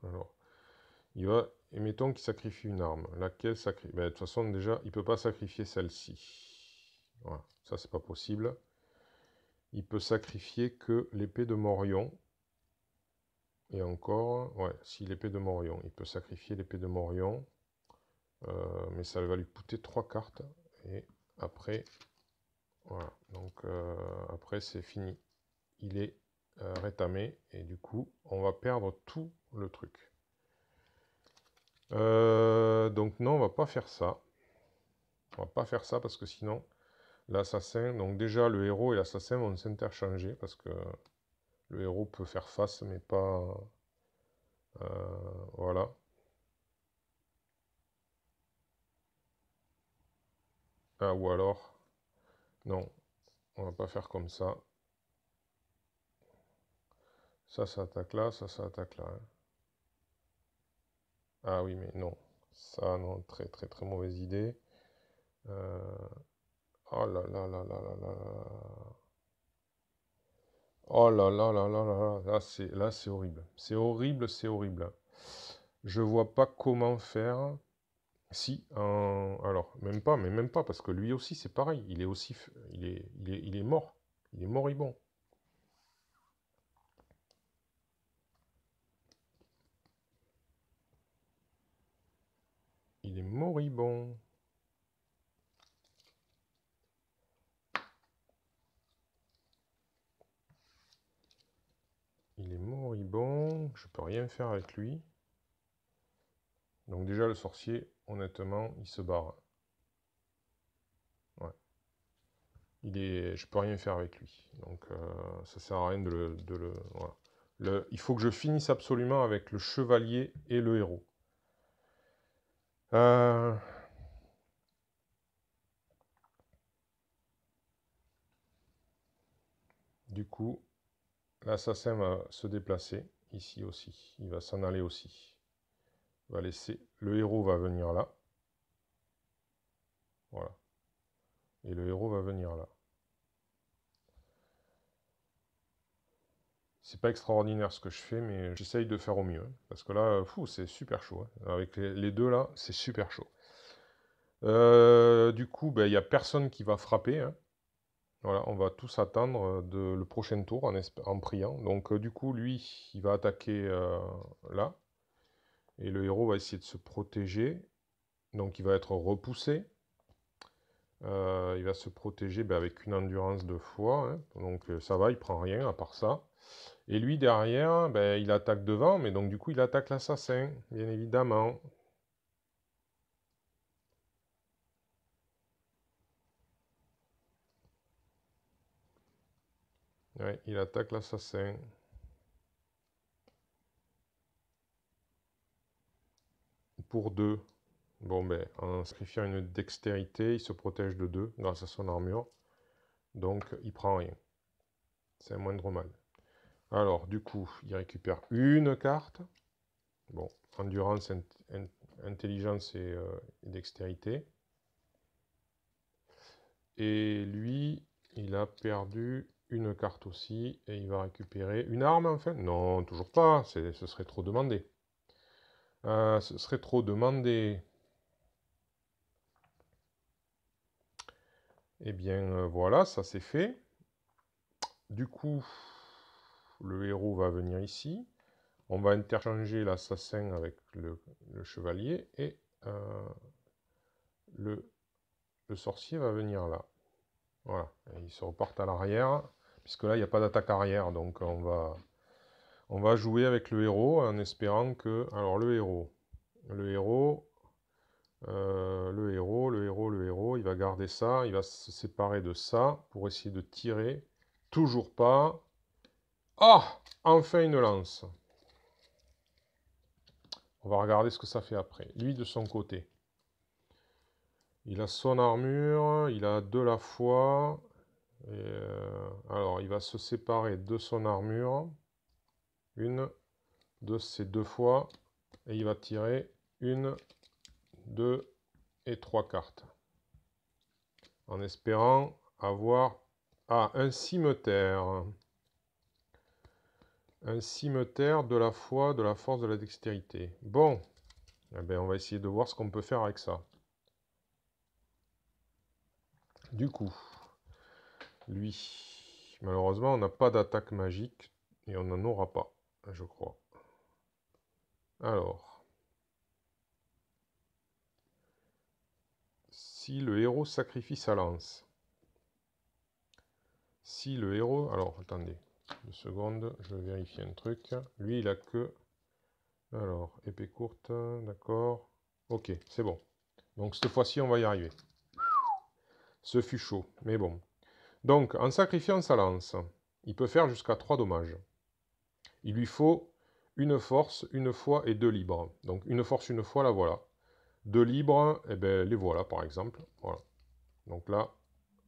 Alors, il va... Et mettons qu'il sacrifie une arme. Laquelle sacrifie... Ben, de toute façon, déjà, il ne peut pas sacrifier celle-ci. Voilà, ça, c'est pas possible. Il peut sacrifier que l'épée de Morion. Et encore, ouais, si l'épée de Morion. Il peut sacrifier l'épée de Morion. Mais ça va lui coûter 3 cartes. Et après, voilà. Donc, après, c'est fini. Il est rétamé. Et du coup, on va perdre tout le truc. Donc non, on va pas faire ça. On va pas faire ça parce que sinon, l'assassin... Donc déjà, le héros et l'assassin vont s'interchanger parce que le héros peut faire face, mais pas... voilà. Ah, ou alors... Non, on va pas faire comme ça. Ça attaque là, ça attaque là. Hein. Ah oui, mais non. Ça, non, très très très mauvaise idée. Oh là là là là là là. Oh là là là là là là. Là, c'est horrible. C'est horrible, c'est horrible. Je vois pas comment faire. Si, alors, même pas, mais même pas, parce que lui aussi, c'est pareil. Il est aussi... il est mort. Il est moribond. Il est moribond. Il est moribond. Je peux rien faire avec lui. Donc déjà, le sorcier, honnêtement, il se barre. Ouais. Je peux rien faire avec lui. Donc ça sert à rien de le... Voilà. Il faut que je finisse absolument avec le chevalier et le héros. Du coup, l'assassin va se déplacer ici aussi. Il va s'en aller aussi. Il va laisser... Le héros va venir là. Voilà. Et le héros va venir là. C'est pas extraordinaire ce que je fais, mais j'essaye de faire au mieux. Hein, parce que là, c'est super chaud. Hein. Avec les deux là, c'est super chaud. Du coup, ben, il n'y a personne qui va frapper. Hein. Voilà, on va tous attendre le prochain tour en priant. Donc du coup, lui, il va attaquer là. Et le héros va essayer de se protéger. Donc il va être repoussé. Il va se protéger avec une endurance de foi. Hein. Donc ça va, il prend rien à part ça. Et lui, derrière, ben, il attaque devant. Mais donc du coup, il attaque l'assassin, bien évidemment. Ouais, il attaque l'assassin. Pour 2. Bon, ben, en sacrifiant une dextérité, il se protège de 2 grâce à son armure. Donc, il prend rien. C'est un moindre mal. Alors, du coup, il récupère une carte. Bon, endurance, intelligence et dextérité. Et lui, il a perdu une carte aussi. Et il va récupérer une arme, enfin. Non, toujours pas. Ce serait trop demandé. Ce serait trop demandé. Eh bien, voilà, ça c'est fait. Du coup, le héros va venir ici. On va interchanger l'assassin avec le chevalier. Et le sorcier va venir là. Voilà. Et ils se repartent à l'arrière. Puisque là, il n'y a pas d'attaque arrière. Donc, on On va jouer avec le héros en espérant que... Alors le héros, il va garder ça, il va se séparer de ça pour essayer de tirer. Toujours pas. Ah! Enfin une lance. On va regarder ce que ça fait après. Lui, de son côté. Il a son armure, il a de la foi. Alors, il va se séparer de son armure. Une, de ces deux fois. Et il va tirer une, deux et trois cartes. En espérant avoir... Ah, un cimeterre. Un cimeterre, de la foi, de la force, de la dextérité. Bon, eh bien, on va essayer de voir ce qu'on peut faire avec ça. Du coup, lui, malheureusement, on n'a pas d'attaque magique et on n'en aura pas, je crois. Alors, si le héros sacrifie sa lance, si le héros... Alors, attendez, 2 secondes, je vais vérifier un truc. Lui, il a que... Alors, épée courte, d'accord. Ok, c'est bon. Donc, cette fois-ci, on va y arriver. Ce fut chaud, mais bon. Donc, en sacrifiant sa lance, il peut faire jusqu'à 3 dommages. Il lui faut une force, une foi et 2 libres. Donc, une force, une foi, la voilà. 2 libres, eh ben, les voilà, par exemple. Voilà. Donc là,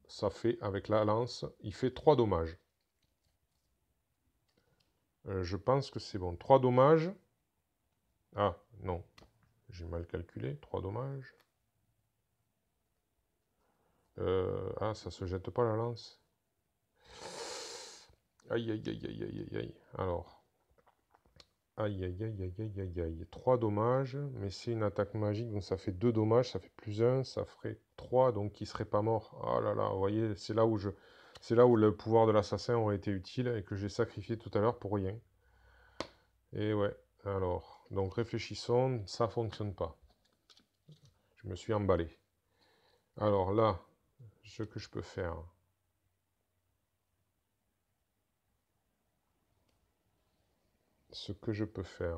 ça fait, avec la lance, il fait 3 dommages. Je pense que c'est bon. 3 dommages. Ah, non. J'ai mal calculé. 3 dommages. Ah, ça se jette pas la lance. Aïe, aïe, aïe, aïe, aïe, aïe, aïe. Alors. Aïe, aïe, aïe, aïe, aïe, aïe, aïe. 3 dommages, mais c'est une attaque magique, donc ça fait 2 dommages, ça fait plus 1, ça ferait 3, donc il serait pas mort. Oh là là, vous voyez, c'est là où le pouvoir de l'assassin aurait été utile et que j'ai sacrifié tout à l'heure pour rien. Et ouais, alors, donc réfléchissons, ça fonctionne pas. Je me suis emballé. Alors là, ce que je peux faire... Ce que je peux faire...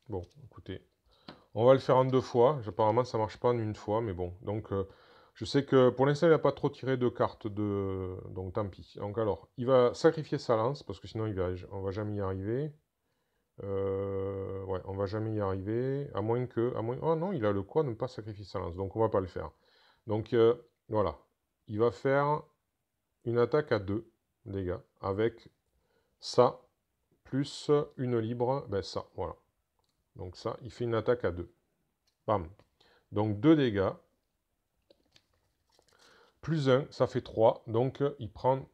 Bon, écoutez, on va le faire en 2 fois. Apparemment, ça marche pas en une fois, mais bon. Donc, je sais que pour l'instant, il n'a pas trop tiré de cartes de... Donc, tant pis. Donc, alors, il va sacrifier sa lance, parce que sinon, on va jamais y arriver. Ouais, on va jamais y arriver. À moins que... Oh non, il a le quoi de ne pas sacrifier sa lance. Donc, on va pas le faire. Donc, voilà. Il va faire une attaque à 2 dégâts. Avec ça, plus une libre. Ben, ça, voilà. Donc, ça, il fait une attaque à 2. Bam. Donc 2 dégâts. Plus 1, ça fait 3. Donc il perd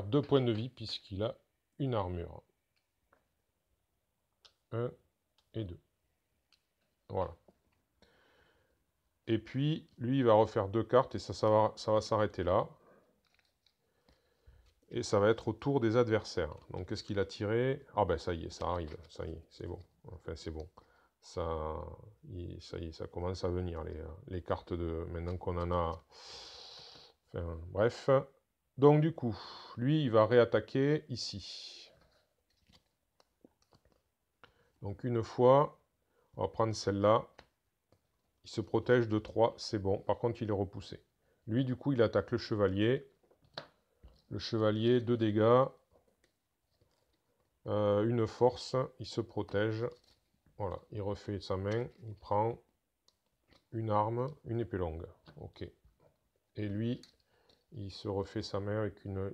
2 points de vie puisqu'il a une armure. 1 et 2. Voilà. Et puis, lui, il va refaire 2 cartes et ça va s'arrêter là. Et ça va être au tour des adversaires. Donc, qu'est-ce qu'il a tiré? Ah ben, ça y est, ça arrive. Ça y est, c'est bon. Enfin, c'est bon. Ça y est, ça commence à venir, les cartes de... Maintenant qu'on en a... Enfin, bref. Donc, du coup, lui, il va réattaquer ici. Donc, une fois, on va prendre celle-là. Il se protège de 3, c'est bon. Par contre, il est repoussé. Lui, du coup, il attaque le chevalier. Le chevalier, 2 dégâts. Une force, il se protège. Voilà, il refait sa main. Il prend une arme, une épée longue. Ok. Et lui, il se refait sa main avec une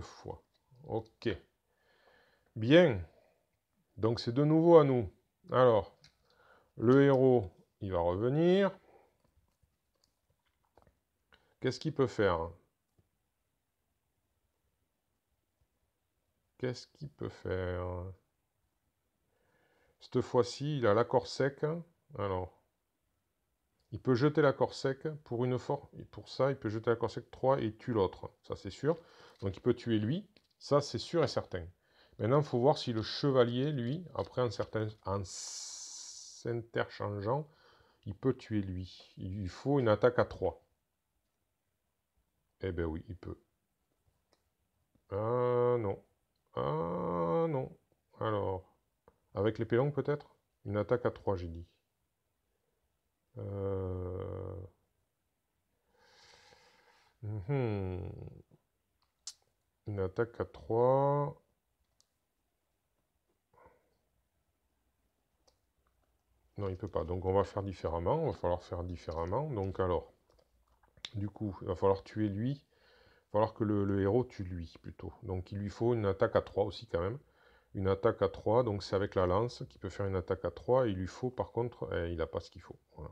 fois. Ok. Bien. Donc, c'est de nouveau à nous. Alors, le héros, il va revenir. Qu'est-ce qu'il peut faire? Qu'est-ce qu'il peut faire? Cette fois-ci, il a l'accord sec. Alors, il peut jeter l'accord sec pour une force. Et pour ça, il peut jeter l'accord sec 3 et tue l'autre. Ça, c'est sûr. Donc, il peut tuer lui. Ça, c'est sûr et certain. Maintenant, il faut voir si le chevalier, lui, après, en s'interchangeant, Il peut tuer lui. Il lui faut une attaque à 3. Eh ben oui, il peut. Ah non. Ah non. Alors, avec l'épée longue peut-être? Une attaque à 3, j'ai dit. Mhm. Une attaque à 3. Non, il peut pas. Donc on va faire différemment. Il va falloir faire différemment. Donc alors, du coup, il va falloir tuer lui. Il va falloir que le héros tue lui, plutôt. Donc il lui faut une attaque à 3 aussi, quand même. Une attaque à 3, donc c'est avec la lance qui peut faire une attaque à 3. Il lui faut, par contre, il n'a pas ce qu'il faut. Voilà.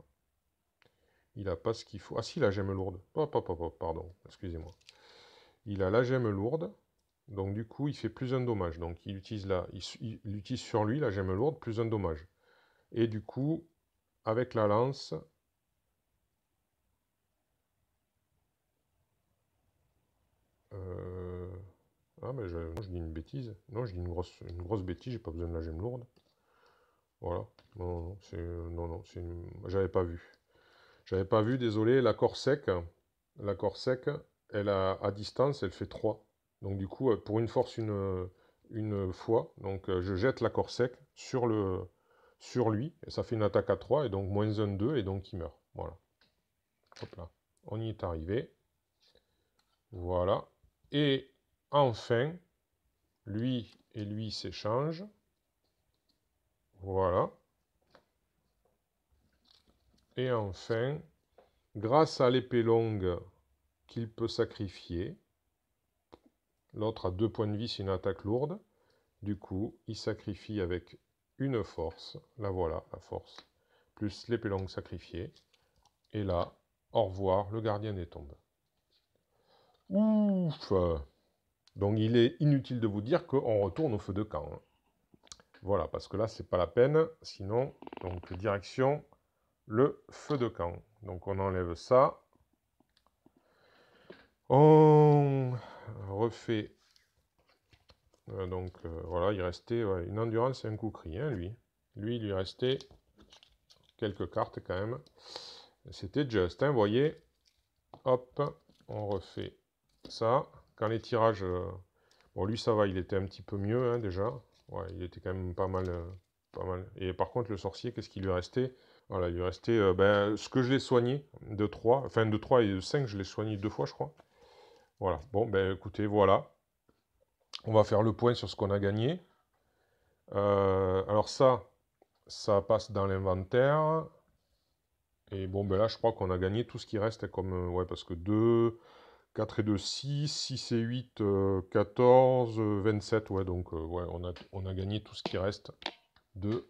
Il n'a pas ce qu'il faut. Ah si, la gemme lourde. Pardon, excusez-moi. Il a la gemme lourde. Donc du coup, il fait plus un dommage. Donc il utilise il utilise sur lui la gemme lourde, plus un dommage. Et du coup, avec la lance... Ah mais non, je dis une bêtise. Non, je dis une grosse bêtise, j'ai pas besoin de la gemme lourde. Voilà. Non, j'avais pas vu. J'avais pas vu, désolé. La Corsec, elle a à distance, elle fait 3. Donc du coup, pour une force une fois, donc je jette la Corsec sur lui, et ça fait une attaque à 3, et donc moins 1, 2, et donc il meurt. Voilà. Hop là. On y est arrivé. Voilà. Et enfin, lui et lui s'échangent. Voilà. Et enfin, grâce à l'épée longue qu'il peut sacrifier, l'autre a 2 points de vie, c'est une attaque lourde. Du coup, il sacrifie avec une force. La voilà, la force. Plus l'épée longue sacrifiée. Et là, au revoir, le gardien des tombes. Ouf! Donc il est inutile de vous dire qu'on retourne au feu de camp. Hein. Voilà, parce que là, c'est pas la peine. Sinon, donc direction le feu de camp. Donc on enlève ça. On refait. Voilà, il restait une endurance et un coup cri, hein, lui. Lui, il lui restait quelques cartes quand même. C'était just, hein, vous voyez. Hop, on refait ça. Quand les tirages... bon, lui, ça va, il était un petit peu mieux, hein, déjà. Ouais, il était quand même pas mal, pas mal. Et par contre, le sorcier, qu'est-ce qu'il lui restait? Voilà, il lui restait ce que je l'ai soigné, de 3. Enfin, de 3 et de 5, je l'ai soigné 2 fois, je crois. Voilà, bon, ben écoutez, voilà. On va faire le point sur ce qu'on a gagné. Alors ça passe dans l'inventaire. Et bon, ben là, je crois qu'on a gagné tout ce qui reste comme... ouais, parce que 2, 4 et 2, 6, 6 et 8, 14, 27. Ouais, donc ouais, on a gagné tout ce qui reste de...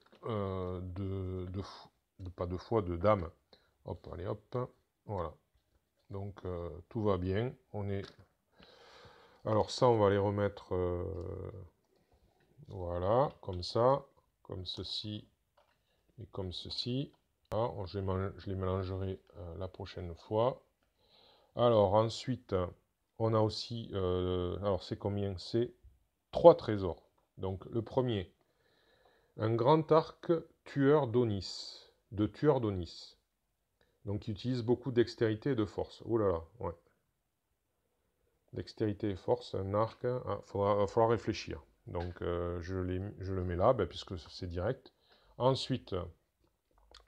pas de foi, de dame. Hop, allez, hop. Voilà. Donc, tout va bien. On est... Alors ça, on va les remettre... voilà, comme ça. Comme ceci. Et comme ceci. Voilà, je les mélangerai la prochaine fois. Alors ensuite, on a aussi, alors c'est combien? C'est 3 trésors. Donc le premier, un grand arc tueur d'Onis, de tueur d'Onis. Donc il utilise beaucoup dextérité et de force. Oh là là, ouais. Dextérité et force, un arc, il va falloir réfléchir. Donc je le mets là, puisque c'est direct. Ensuite,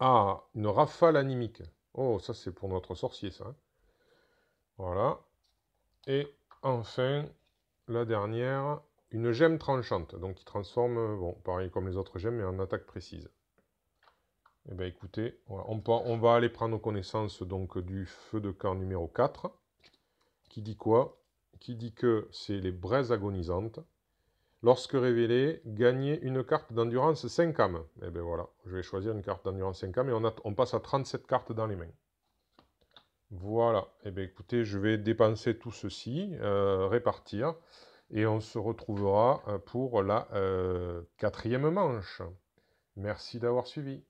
une rafale animique. Oh, ça c'est pour notre sorcier, ça. Hein. Voilà. Et enfin, la dernière, une gemme tranchante. Donc qui transforme, bon, pareil comme les autres gemmes, mais en attaque précise. Eh bien écoutez, voilà, on va aller prendre connaissance donc du feu de camp numéro 4. Qui dit quoi? Qui dit que c'est les braises agonisantes. Lorsque révélé, gagnez une carte d'endurance 5 âmes. Eh bien voilà, je vais choisir une carte d'endurance 5 âmes et on passe à 37 cartes dans les mains. Voilà, eh bien écoutez, je vais dépenser tout ceci, répartir, et on se retrouvera pour la 4e manche. Merci d'avoir suivi.